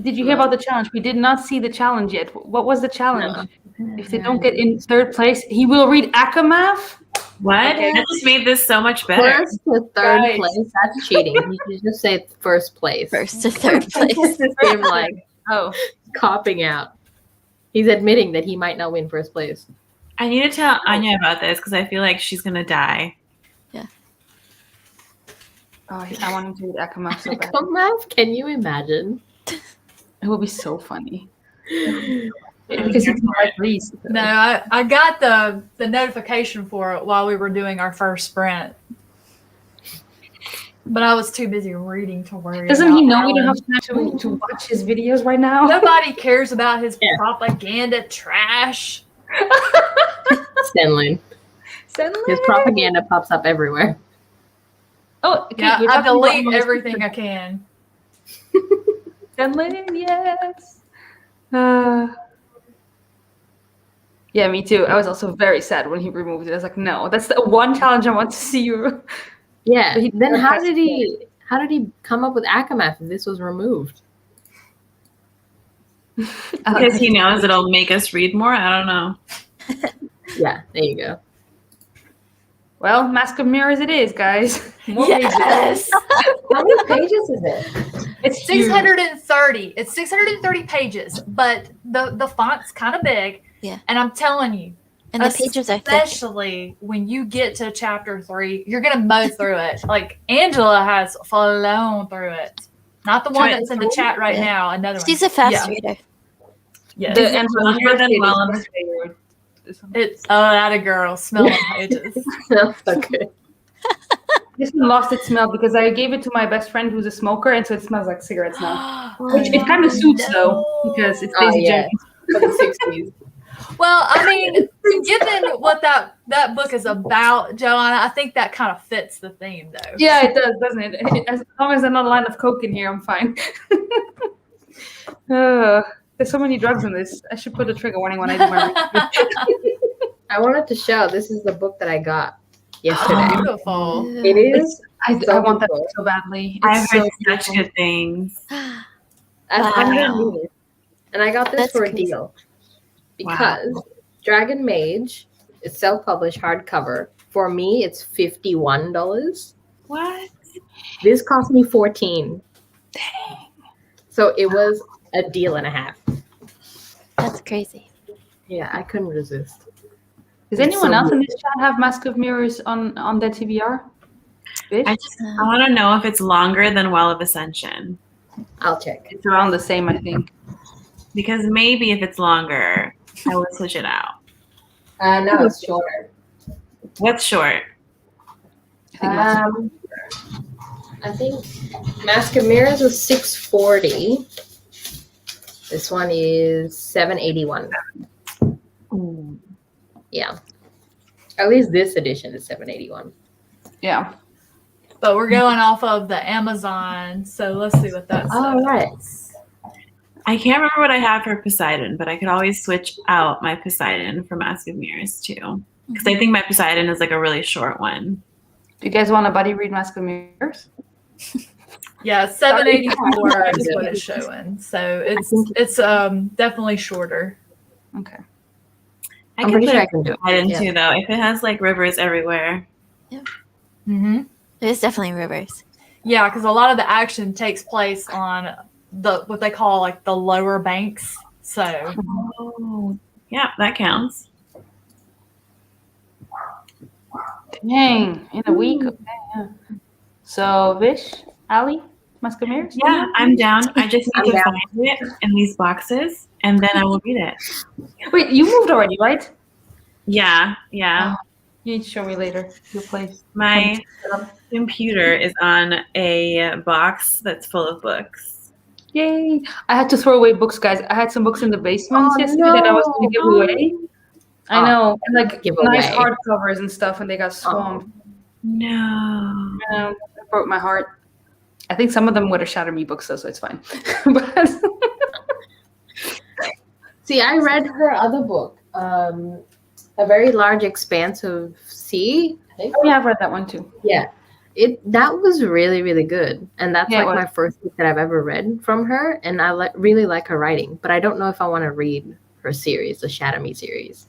did you hear about the challenge? We did not see the challenge yet. What was the challenge? If they don't get in third place, he will read Akamath. what? Okay. That just made this so much better. First to third Guys. place. That's cheating. You should just say first place. First to third place. Just him like Oh, copping out. He's admitting that he might not win first place. I need to tell Anya about this because I feel like she's gonna die. I want him to read Akamath so bad. Come on, can you imagine? It will be so funny because it's like Reese. No, I got the notification for it while we were doing our first sprint. But I was too busy reading to worry Doesn't about he know we don't Alan. have time to watch his videos right now? Nobody cares about his Yeah. propaganda trash. Stenlin. His propaganda pops up everywhere. Oh, okay. Yeah, you're I talking about delete my everything I can. Stenlin, yes. Yeah, me too. I was also very sad when he removed it. I was like, no, that's the one challenge I want to see you. Yeah. But he Then never how has did he come up with Akamath if this was removed? Because he knows it'll make us read more. I don't know. Yeah, there you go. Well, Mask of Mirrors it is, guys. More Yes. How many pages is it? It's 630. It's 630 pages, but the font's kind of big. Yeah. And I'm telling you, And the pages are thick. especially when you get to chapter 3, you're gonna mow through it. Like Angela has flown through it. Not the one that's in the chat right Yeah. now. Another one. She's a fast Yeah. reader. Yeah. The and longer than well of It's that a girl smelling pages. Okay. This one lost its smell because I gave it to my best friend who's a smoker, and so it smells like cigarettes now. Which it kind of suits though because it's Oh, Daisy yeah. Jenkins. For the 60s. Well, I mean, given what that book is about, Joanna, I think that kind of fits the theme, though. Yeah, it does, doesn't it? As long as there's not a line of coke in here, I'm fine. There's so many drugs in this. I should put a trigger warning when I do my research. I wanted to show this is the book that I got yesterday. Beautiful. It is. I want that book so badly. I've It's heard so such beautiful. good things. That's Wow. 100 meters. And I got this That's for a crazy. deal because Dragon Mage is self-published hardcover. For me, it's $51. What? This cost me $14. So it was a deal and a half. That's crazy. Yeah, I couldn't resist. Does It's anyone so else in this chat have Mask of Mirrors on their TBR? Bitch? I want to know if it's longer than Well of Ascension. I'll check. It's around the same, I think. Because maybe if it's longer, I would switch it out. No, it's shorter. What's short? I think I think Mask of Mirrors was $640. This one is $781. Ooh. Yeah. At least this edition is $781. yeah. But we're going off of the Amazon, so let's see what that says. All right. I can't remember what I have for Poseidon, but I could always switch out my Poseidon for Mask of Mirrors too. Because I think my Poseidon is like a really short one. Do you guys want a buddy read Mask of Mirrors? Yeah, 784 is what it's showing. So it's definitely shorter. Okay. I I'm can pretty put sure a I can do it. Poseidon Yeah. too, though. If it has like rivers everywhere. Mm-hmm. There's definitely rivers. Yeah, because a lot of the action takes place on what they call like the lower banks. So Oh, yeah, that counts. Dang, in a week. Okay, yeah. So, Vish, Ali, Mask of Mirrors? Yeah, I'm down. I just I'm need to down. find it in these boxes, and then I will read it. Wait, you moved already, right? Yeah. You need to show me later your place. My computer is on a box that's full of books. Yay! I had to throw away books, guys. I had some books in the basement Oh, yesterday that I was going to give away. I Oh, know, and like give nice away. hardcovers and stuff, and they got swamped. No. It broke my heart. I think some of them would have shattered me books, though, so it's fine. But See, I read her other book, A Very Large Expanse of Sea. I think. yeah, I've read that one too. Yeah. That was really, really good. And that's Yeah, it like was. my first book that I've ever read from her. And I really like her writing. But I don't know if I want to read her series, the Shatter Me series.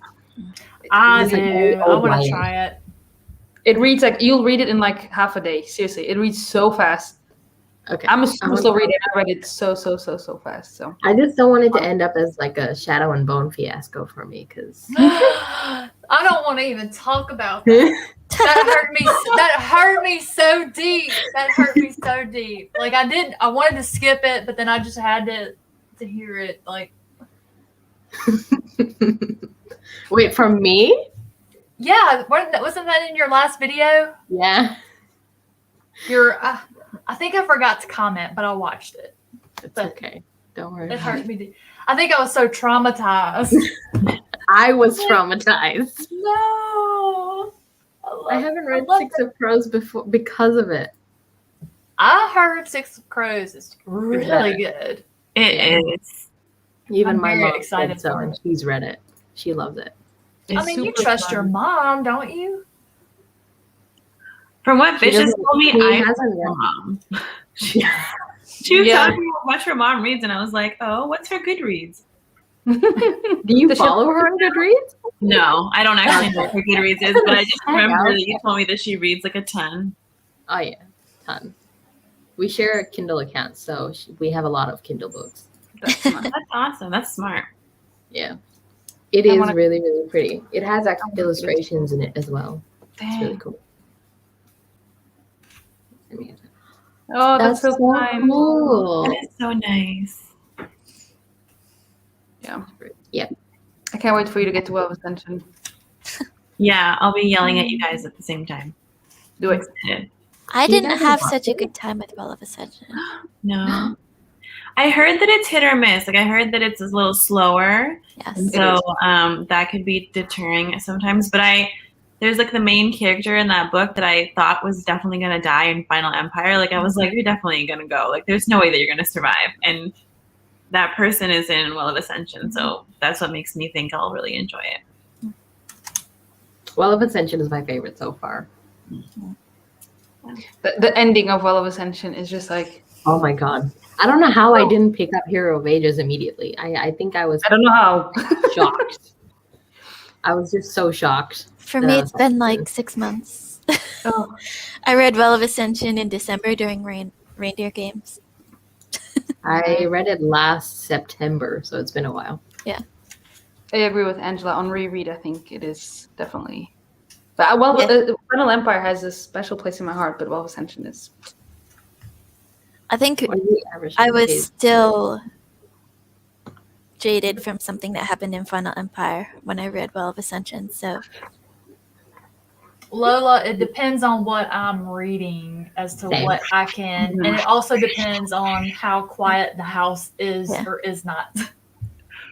I It's like do. very I old want YA. to try it. It reads like you'll read it in like half a day. Seriously, it reads so fast. Okay. I'm a I super want slow to- reader. I read it so fast. So I just don't want it to end up as like a Shadow and Bone fiasco for me because I don't want to even talk about that. That hurt me. That hurt me so deep. That hurt me so deep. Like I wanted to skip it, but then I just had to hear it. Like, Wait, from me? yeah, wasn't that in your last video? Yeah. I think I forgot to comment, but I watched it. It's But okay. Don't worry. It hurt me. I think I was so traumatized. I was traumatized. No. I haven't read love Six of Crows before because of it. I heard Six of Crows is really good. It is. Even I'm my very mom excited said so, for and it. she's read it. She loves it. I it's mean, you super trust fun. your mom, don't you? From what She Fish has doesn't- told me, she I hasn't trust read- my mom. She was Yeah. telling me how much her mom reads, and I was like, oh, what's her Goodreads? Do you Does she- follow her on Goodreads? No, I don't actually know what her Goodreads is, but I just I remember know. that you told me that she reads like a ton. Oh yeah, ton. We share a Kindle account, so we have a lot of Kindle books. That's smart. That's awesome. That's smart. Yeah, it I is wanna- really, really pretty. It has wanna- illustrations in it as well. It's really Dang. cool. I mean, Oh, that's so kind. cool. That is so nice. I can't wait for you to get to Well of Ascension. Yeah, I'll be yelling at you guys at the same time. Do it. Excited. I You didn't guys have watch such a it? good time with Well of Ascension. No. I heard that it's hit or miss. Like I heard that it's a little slower. Yes. So that could be deterring sometimes. But there's like the main character in that book that I thought was definitely gonna die in Final Empire. Like I was like, you're definitely gonna go. Like there's no way that you're gonna survive. And that person is in Well of Ascension. So that's what makes me think I'll really enjoy it. Well of Ascension is my favorite so far. The ending of Well of Ascension is just like, Oh my god. I don't know how I didn't pick up Hero of Ages immediately. I think I was I don't know how. shocked. I was just so shocked. For me, it's been like 6 months. Oh. I read Well of Ascension in December during reindeer games. I read it last September, so it's been a while. I agree with Angela. On reread, I think it is definitely. But Final Empire has a special place in my heart, but Well of Ascension is. I think What is the average I was age? still jaded from something that happened in Final Empire when I read Well of Ascension. So Lola, it depends on what I'm reading as to Same. what I can, and it also depends on how quiet the house is Yeah. or is not.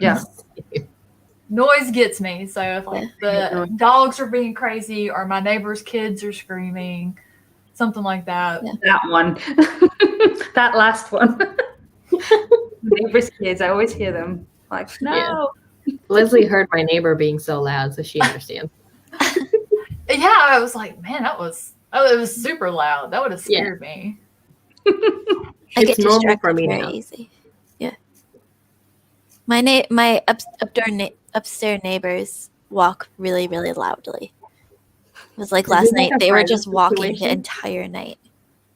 Yeah. Noise gets me. So if like the dogs are being crazy or my neighbor's kids are screaming, something like that. Yeah. That one. That last one. Neighbors' kids, I always hear them. Like, no. Leslie heard my neighbor being so loud, so she understands. Yeah, I was like, man, it was super loud. That would have scared me. I It's get normal distracted for me very now. easy. Yeah. My upstairs neighbors walk really, really loudly. It was like Is last it like night. a They were friend just walking the situation? entire night.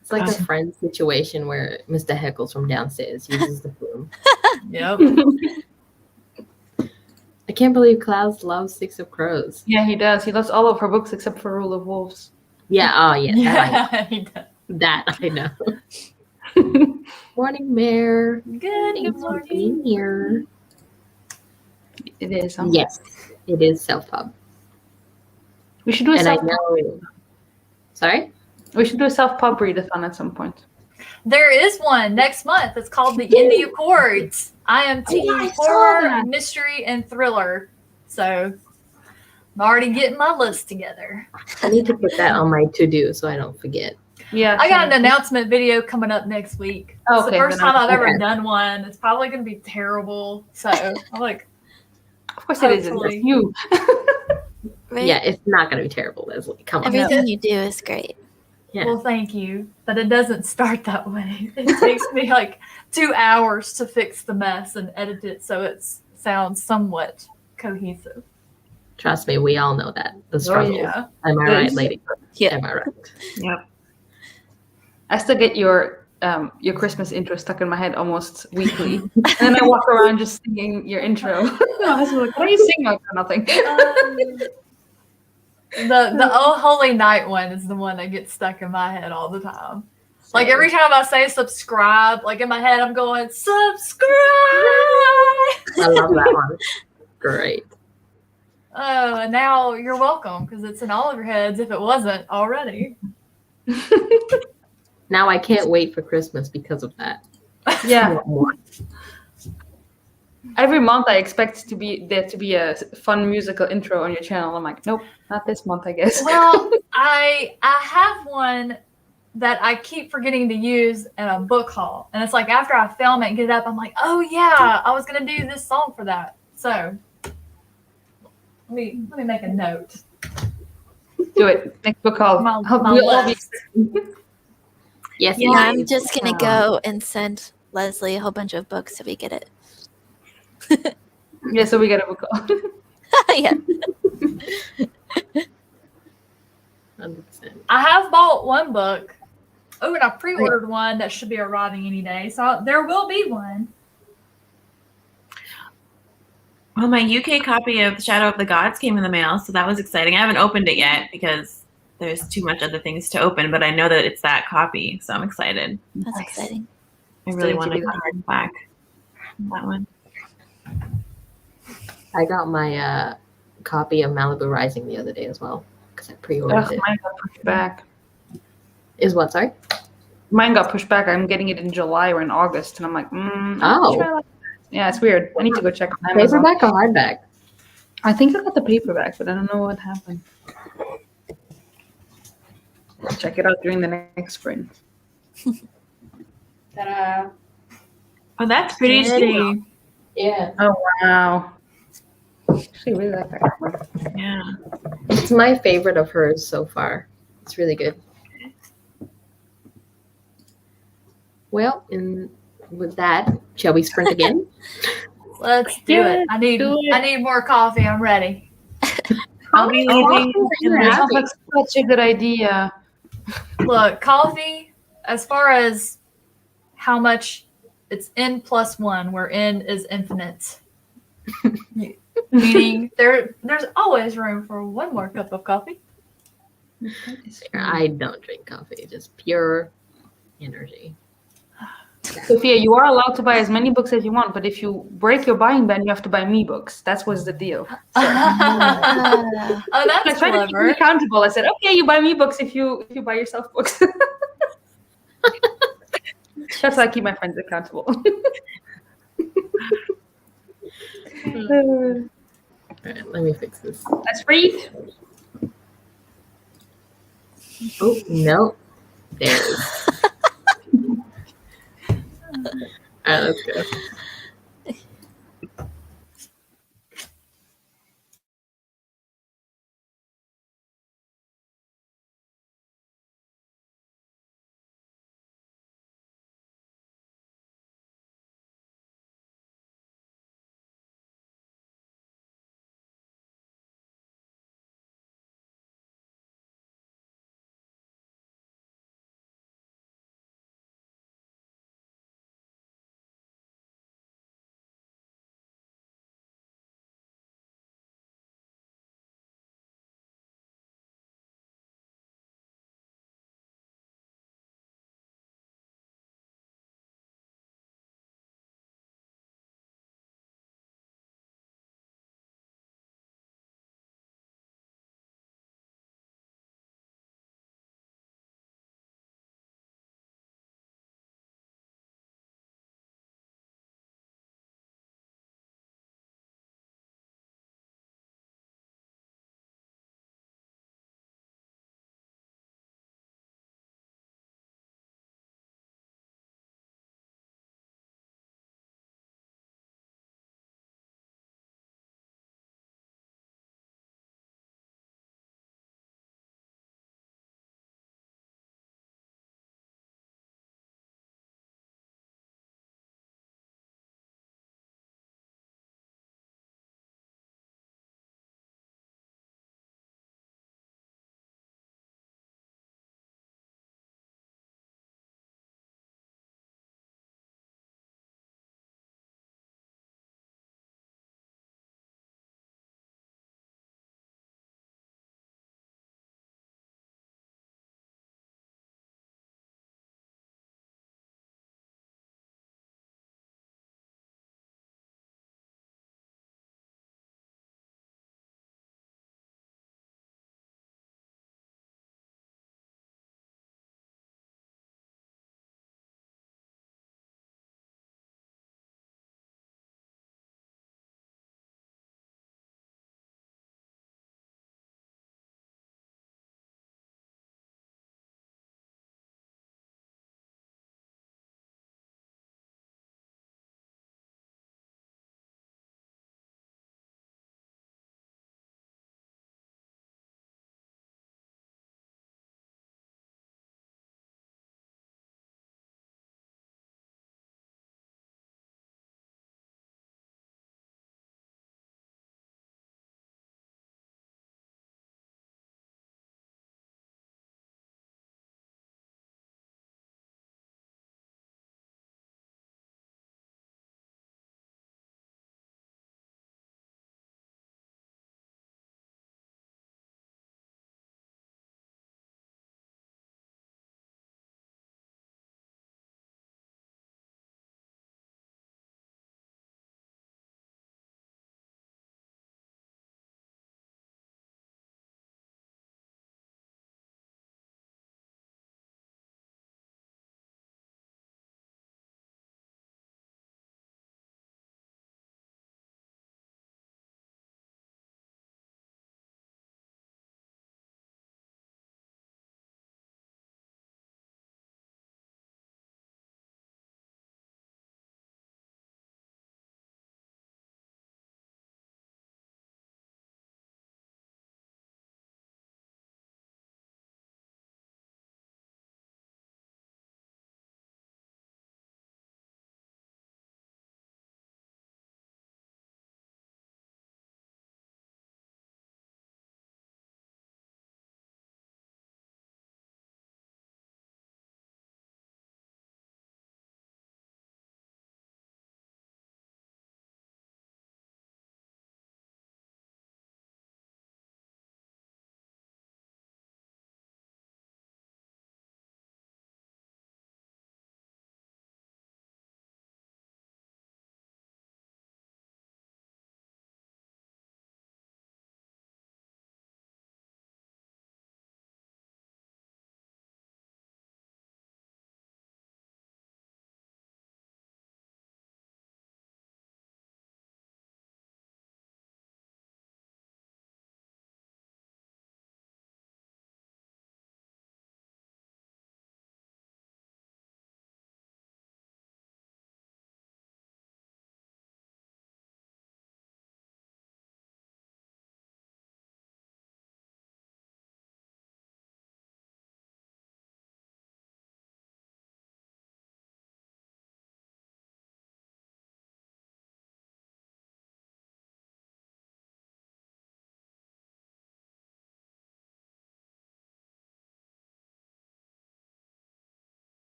It's like a friend situation where Mr. Heckles from downstairs uses the broom. Yep. I can't believe Klaus loves Six of Crows. Yeah, he does. He loves all of her books except for Rule of Wolves. Yeah, oh yeah, Yeah. He does. that I know. Morning, Mayor. Good Thanks for morning. being here. It is. Huh? Yes, it is self-pub. We should do a And I self. know. Sorry? We should do a self pub readathon at some point. There is one next month. It's called the Indie Accords. I am team I saw horror, that. mystery, and thriller. So I'm already getting my list together. I need to put that on my to-do so I don't forget. Yeah. I got an announcement video coming up next week. It's the Okay, first then time I've ever okay. done one. It's probably going to be terrible. So I'm like, Of course it is. Hopefully. It's you. Right? Yeah, it's not going to be terrible, Leslie. Come on. Everything you do is great. Yeah. well, thank you. But it doesn't start that way. It takes me like 2 hours to fix the mess and edit it so it sounds somewhat cohesive. Trust me, we all know that. The struggle. Yeah. Am I Yes. right, lady? Yeah. Am I right? Yep. I still get your Christmas intro stuck in my head almost weekly, and then I walk around just singing your intro. I was like, "What are you singing about?" Nothing. The Oh Holy Night one is the one that gets stuck in my head all the time. Like every time I say subscribe, like in my head I'm going, subscribe. I love that one. Great. Oh, and now you're welcome because it's in all of your heads if it wasn't already. Now I can't wait for Christmas because of that. Yeah. I want more. Every month I expect there to be a fun musical intro on your channel. I'm like, nope, not this month, I guess. Well, I have one that I keep forgetting to use in a book haul. And it's like after I film it and get it up, I'm like, oh yeah, I was gonna do this song for that. So let me make a note. Do it. Next book call. My We'll all be list. Yes, Yeah, it I'm is. just gonna go and send Leslie a whole bunch of books so we get it. Yeah, so we get a book call. Yeah. 100%. I have bought one book. Oh, and I pre-ordered one that should be arriving any day. So there will be one. Well, my UK copy of Shadow of the Gods came in the mail, so that was exciting. I haven't opened it yet because there's too much other things to open, but I know that it's that copy, so I'm excited. That's Nice. exciting. I really Still want to to be get hardback. That one. I got my copy of Malibu Rising the other day as well because I pre-ordered Ugh, it. mine got pushed back. Is what? Sorry. Mine got pushed back. I'm getting it in July or in August, and I'm like, I'm not Oh. sure I like that. Yeah, it's weird. I need to go check on Amazon. Paperback or hardback? I think I got the paperback, but I don't know what happened. I'll check it out during the next sprint. Ta-da. Oh, that's pretty. Pretty. Yeah. Oh, wow. She really like that cover. Yeah. It's my favorite of hers so far. It's really good. Well, and with that, shall we sprint again? Let's do Yeah, it. I need do it. I need more coffee. I'm ready. I'll be leaving. That sounds like such a good idea. Look, coffee, as far as how much it's n plus one, where n is infinite. Meaning there's always room for one more cup of coffee. I don't drink coffee, just pure energy. Sophia, you are allowed to buy as many books as you want, but if you break your buying ban, you have to buy me books. That was the deal. So, Oh, Uh, I that's tried to keep you clever. accountable. I said, okay, you buy me books if you buy yourself books. That's how I keep my friends accountable. All right, let me fix this. Let's read. Oh, no. There it is. All right, let's go.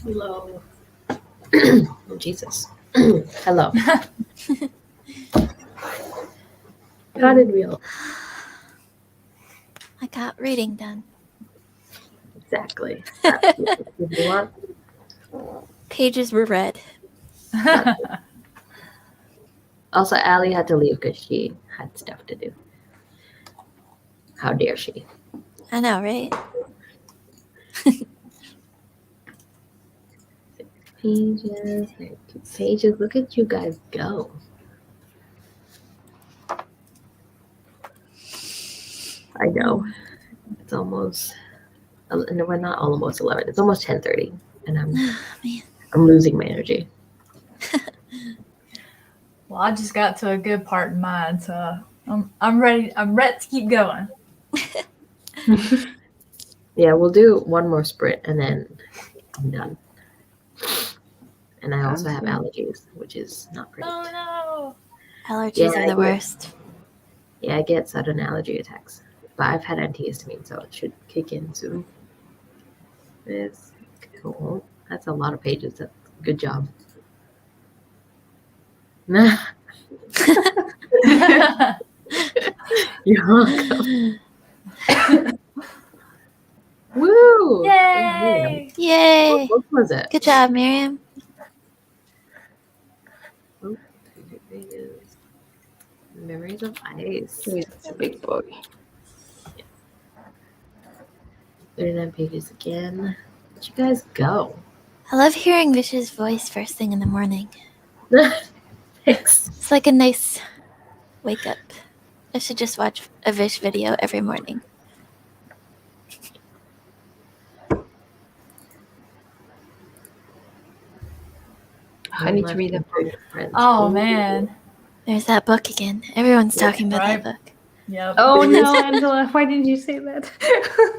Hello. Oh, Jesus. Hello. How did we all? I got reading done. Exactly. That's what you want. Pages were read. Also, Allie had to leave because she had stuff to do. How dare she? I know, right? Pages, 32 pages. Look at you guys go. I know. It's almost. No, we're not almost 11. It's almost 10:30, and Man. I'm losing my energy. Well, I just got to a good part in mine, so I'm ready. I'm ready to keep going. Yeah, we'll do one more sprint, and then I'm done. And I also have allergies, which is not great. Oh no! Allergies Yeah, are the yeah. worst. Yeah, I get sudden allergy attacks. But I've had antihistamine, so it should kick in soon. It's cool. That's a lot of pages. That's good job. Nah. You're welcome. Woo! Yay! Yay! What book was it? Good job, Miriam. Memories of Ice. It's a big book. 39 pages again. Where'd you guys go? I love hearing Vish's voice first thing in the morning. Thanks. It's like a nice wake up. I should just watch a Vish video every morning. I need to read that book. Oh man. There's that book again. Everyone's Yeah, talking about right. that book. Yep. Oh no, Angela! Why didn't you say that?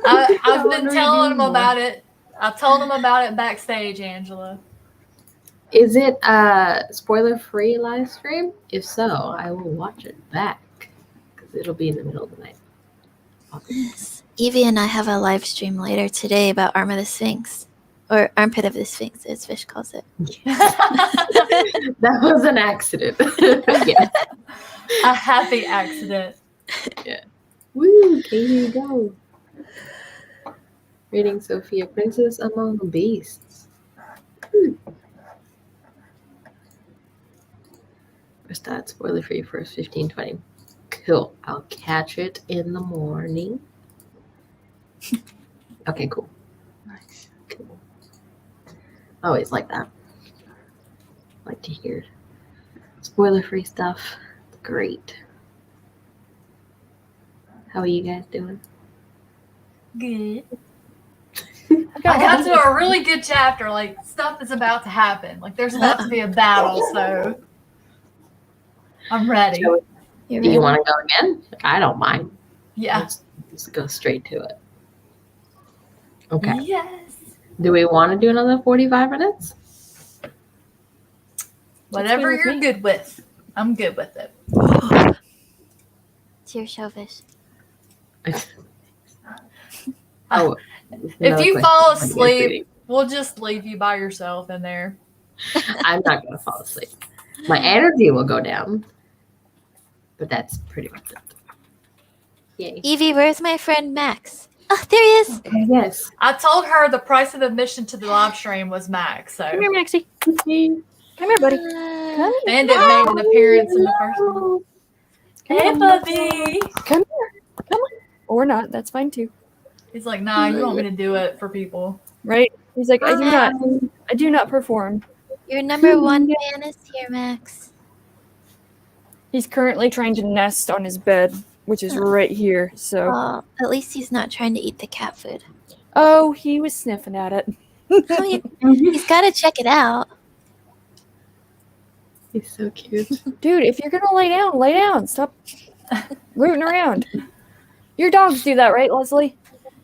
I've been What are you telling doing them more? about it. I told them about it backstage, Angela. Is it a spoiler-free live stream? If so, I will watch it back because it'll be in the middle of the night. Yes. Evie and I have a live stream later today about Arm of the Sphinx. Or Armpit of the Sphinx, as Vish calls it. That was an accident. Yeah. A happy accident. Woo, Katie, go. Reading Sophia, Princess Among Beasts. First that spoiler free first 15-20. Cool. I'll catch it in the morning. Okay, cool. Nice. Cool. I always like that. Like to hear spoiler free stuff. Great. How are you guys doing? Good. I got to a really good chapter. Like stuff is about to happen. Like there's about to be a battle, so I'm ready. You're Do you right. want to go again? I don't mind. Yeah. Let's go straight to it. Okay. Yes. Do we want to do another 45 minutes? Whatever with you're me. good with. I'm good with it. It's your show, Vish. Oh, If you fall asleep, we'll just leave you by yourself in there. I'm not going to fall asleep. My energy will go down, but that's pretty much it. Yay. Evie, where's my friend Max? Oh, there he is. Yes. I told her the price of admission to the live stream was max, so Come here, Maxie. Come here, buddy. Come here. Bandit made an appearance in the first one. Hey, puppy. Come here. Come on. Or not. That's fine too. He's like, nah, you want me to do it for people. Right? He's like, I do not perform. Your number one fan is here, Max. He's currently trying to nest on his bed, which is right here. So, Oh, at least he's not trying to eat the cat food. oh, he was sniffing at it. Oh, he's got to check it out. He's so cute. Dude, if you're gonna lay down. Stop rooting around. Your dogs do that, right, Leslie?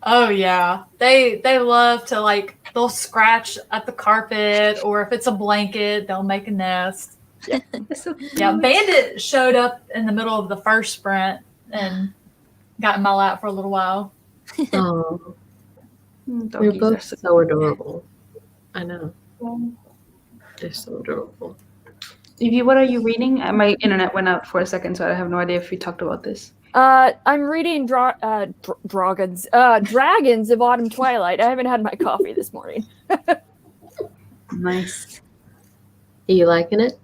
Oh yeah, they love to like they'll scratch at the carpet, or if it's a blanket, they'll make a nest. Yeah, Bandit showed up in the middle of the first sprint and got in my lap for a little while. Oh, they're Doggies are both so adorable. I know. They're so adorable. Evie, what are you reading? My internet went out for a second, so I have no idea if we talked about this. I'm reading Dragons of Autumn Twilight. I haven't had my coffee this morning. Nice. Are you liking it?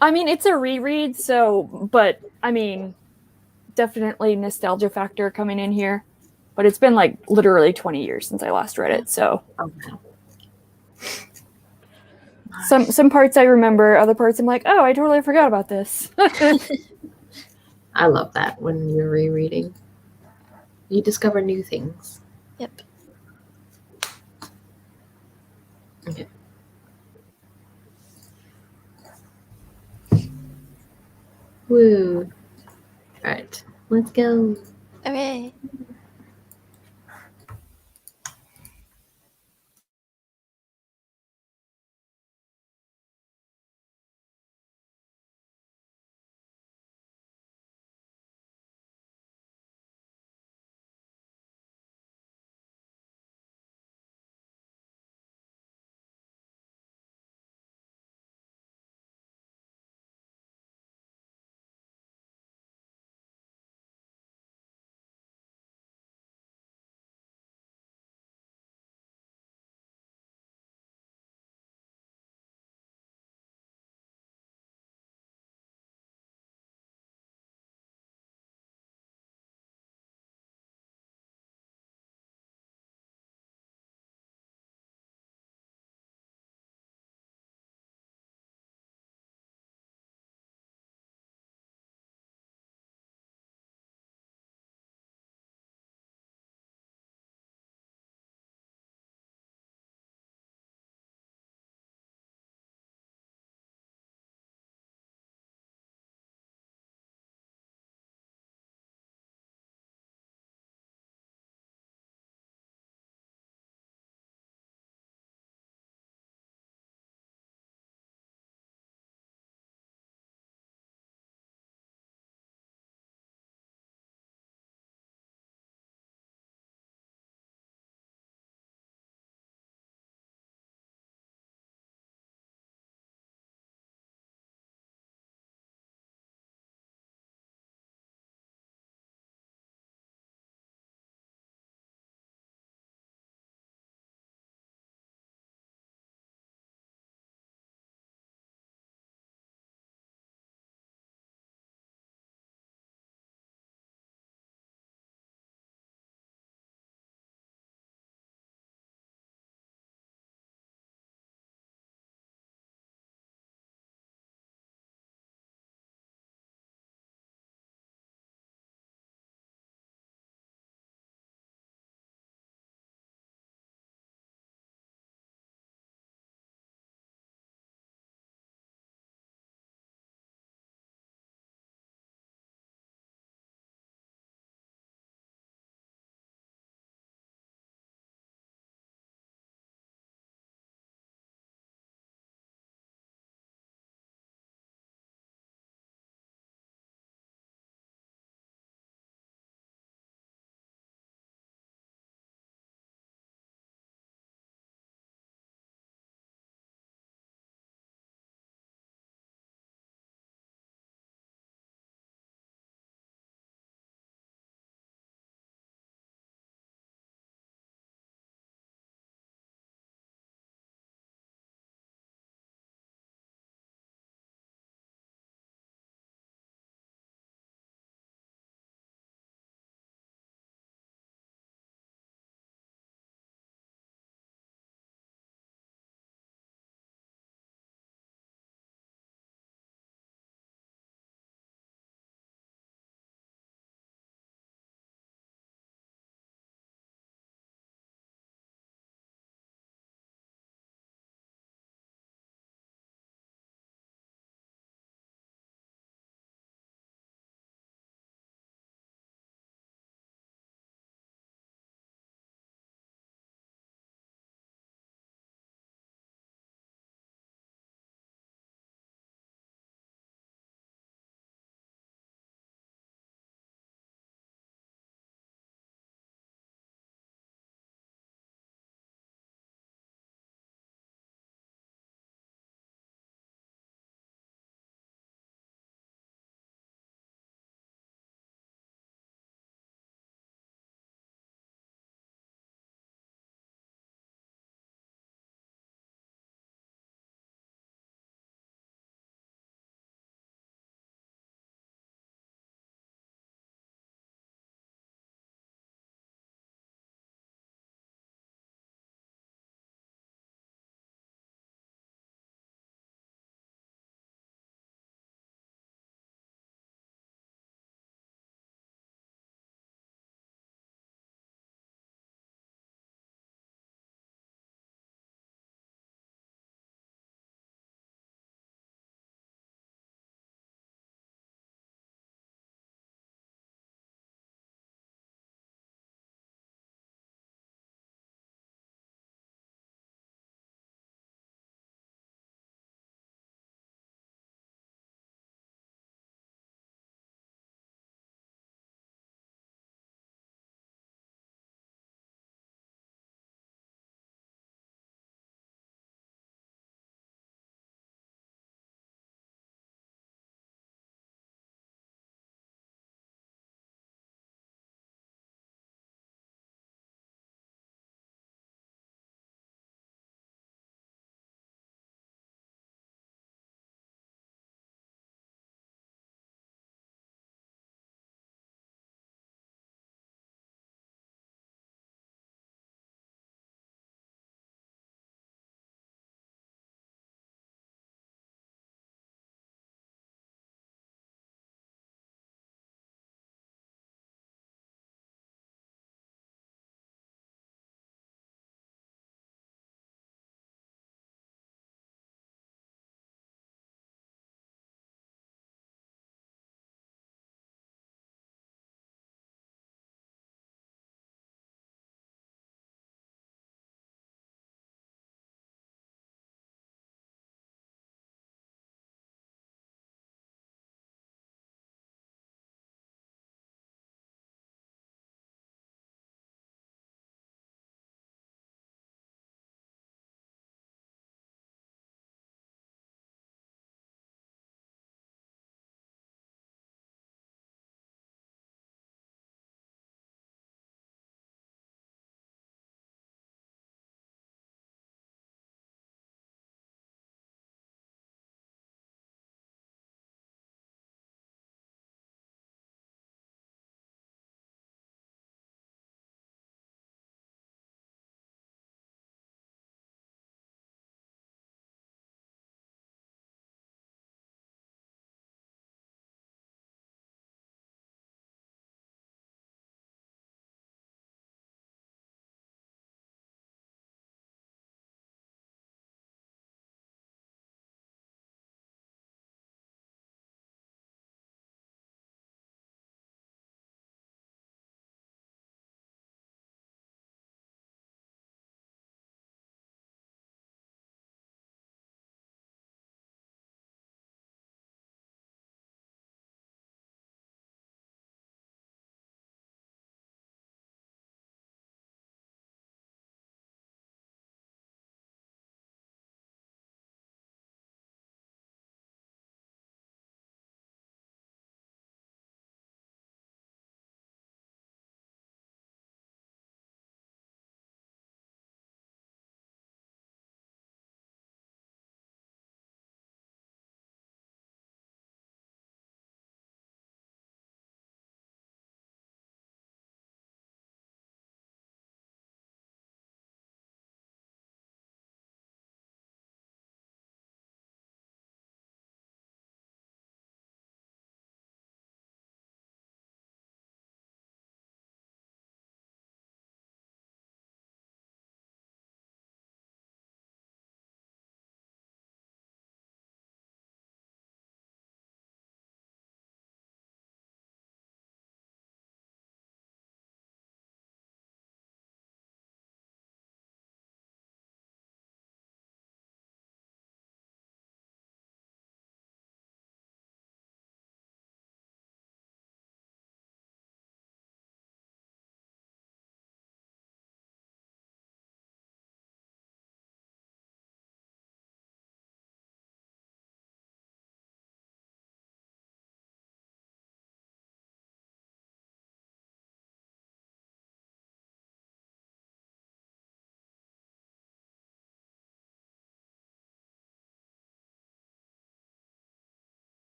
I mean, it's a reread, but I mean, definitely nostalgia factor coming in here. But it's been like literally 20 years since I last read it, so Okay. some parts I remember, other parts I'm like, oh, I totally forgot about this. I love that when you're rereading. You discover new things. Yep. Okay. Woo. All right. Let's go. Hooray.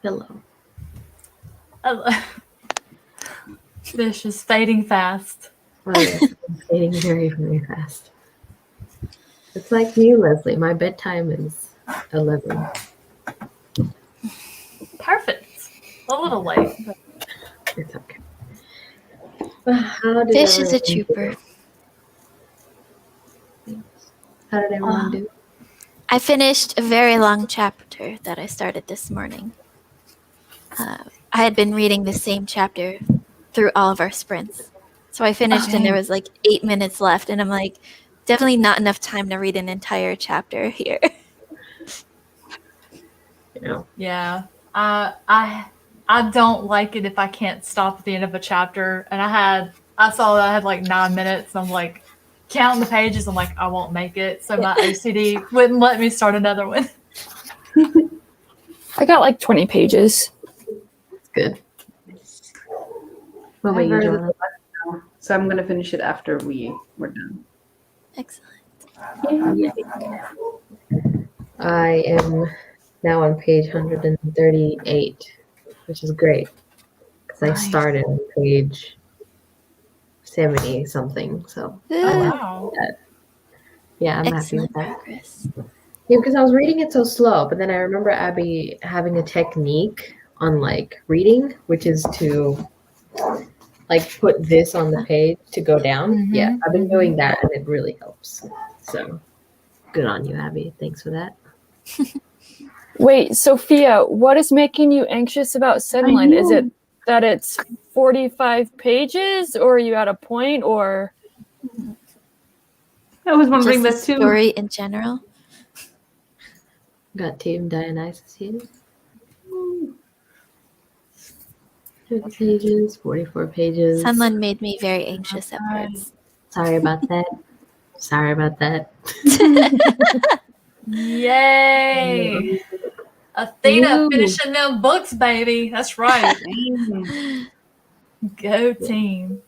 Hello. Fish is fading fast. Oh, yes. I'm fading very, very fast. It's like you, Leslie. My bedtime is 11. Perfect. A little late. But It's okay. But how did Fish is a everyone trooper. do? How did everyone do? I finished a very long chapter that I started this morning. I had been reading the same chapter through all of our sprints. So I finished and there was like 8 minutes left. And I'm like, definitely not enough time to read an entire chapter here. You know, yeah. I don't like it if I can't stop at the end of a chapter. And I saw that I had like 9 minutes. And I'm like counting the pages. I'm like, I won't make it. So my OCD wouldn't let me start another one. I got like 20 pages. it's good. What I about you, have very Joanna? little left now, so I'm gonna finish it after we're done. Excellent. I am now on page 138, which is great because I started on page 70 something. So Wow. yeah, I'm happy with Excellent that. progress. Yeah, because I was reading it so slow, but then I remember Abby having a technique on like reading, which is to like put this on the page to go down. Yeah, I've been doing that and it really helps. So good on you, Abby. Thanks for that. Wait, Sophia, what is making you anxious about Senland? Is it that it's 45 pages, or are you at a point, or? I was wondering Just that the too. story in general. Got Team Dionysus here. 30 pages, 44 pages. Sunland made me very anxious at parts. Sorry about that. Sorry about that. Yay. Athena Woo. finishing them books, baby. That's right. Go team.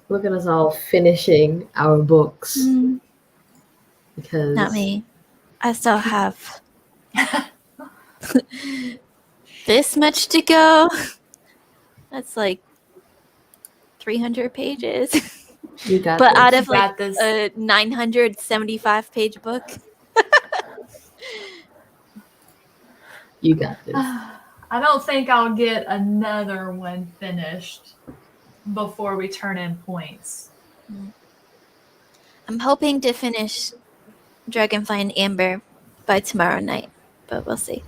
Look at us all finishing our books because Not me. I still have this much to go. That's like 300 pages. you got But this. out of Got like this. a 975 page book. You got this. I don't think I'll get another one finished before we turn in points. I'm hoping to finish Dragonfly and Amber by tomorrow night, but we'll see.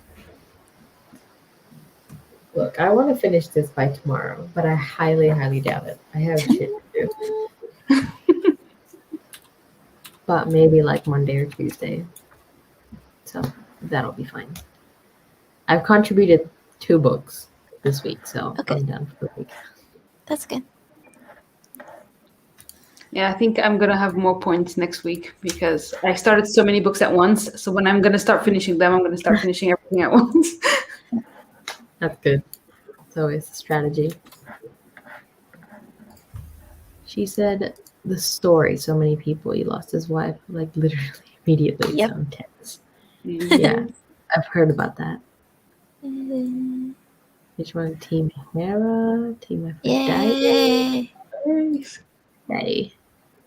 Look, I want to finish this by tomorrow, but I highly, highly doubt it. I have shit to do. But maybe like Monday or Tuesday. So that'll be fine. I've contributed 2 books this week, so Okay. I'm done for the week. That's good. Yeah, I think I'm gonna have more points next week because I started so many books at once. So when I'm gonna start finishing them, I'm gonna start finishing everything at once. That's good. It's always a strategy. She said the story, so many people, he lost his wife, like literally immediately. Yep. So intense. Yeah, I've heard about that. Which one? Team Hera? Team Aphrodite? Yay! Yay.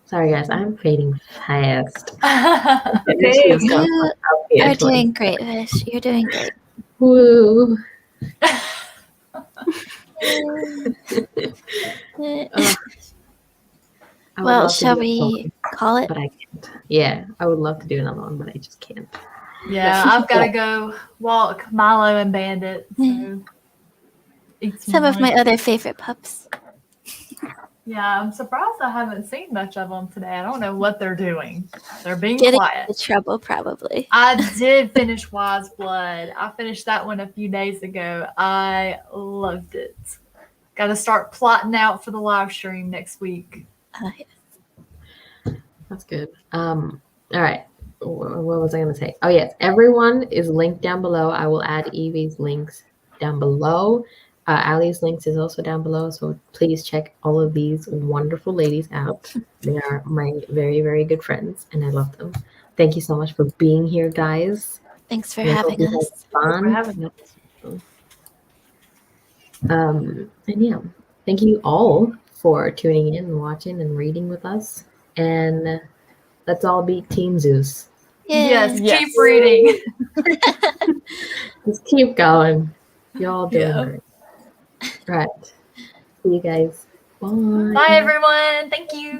Sorry guys, I'm fading fast. You are doing great, Vish. You're doing great. Woo. I would Well, love to shall do we something, call it? but I can't. Yeah, I would love to do another one, but I just can't. Yeah, I've got to go walk Milo and Bandit. So eat Some of my lunch. other favorite pups. Yeah, I'm surprised I haven't seen much of them today. I don't know what they're doing. They're being Getting quiet. into trouble, probably. I did finish Wise Blood. I finished that one a few days ago. I loved it. Got to start plotting out for the live stream next week. That's good. All right. What was I going to say? Oh, yes. Everyone is linked down below. I will add Evie's links down below. Ali's links is also down below. So please check all of these wonderful ladies out. They are my very, very good friends, and I love them. Thank you so much for being here, guys. Thanks for And I hope having you had us. fun. for having us. And yeah, thank you all for tuning in and watching and reading with us. And let's all be Team Zeus. Yes, Yes. keep reading. Just keep going. Y'all doing Yeah. great. Right. See you guys. Bye. Bye, everyone. Thank you.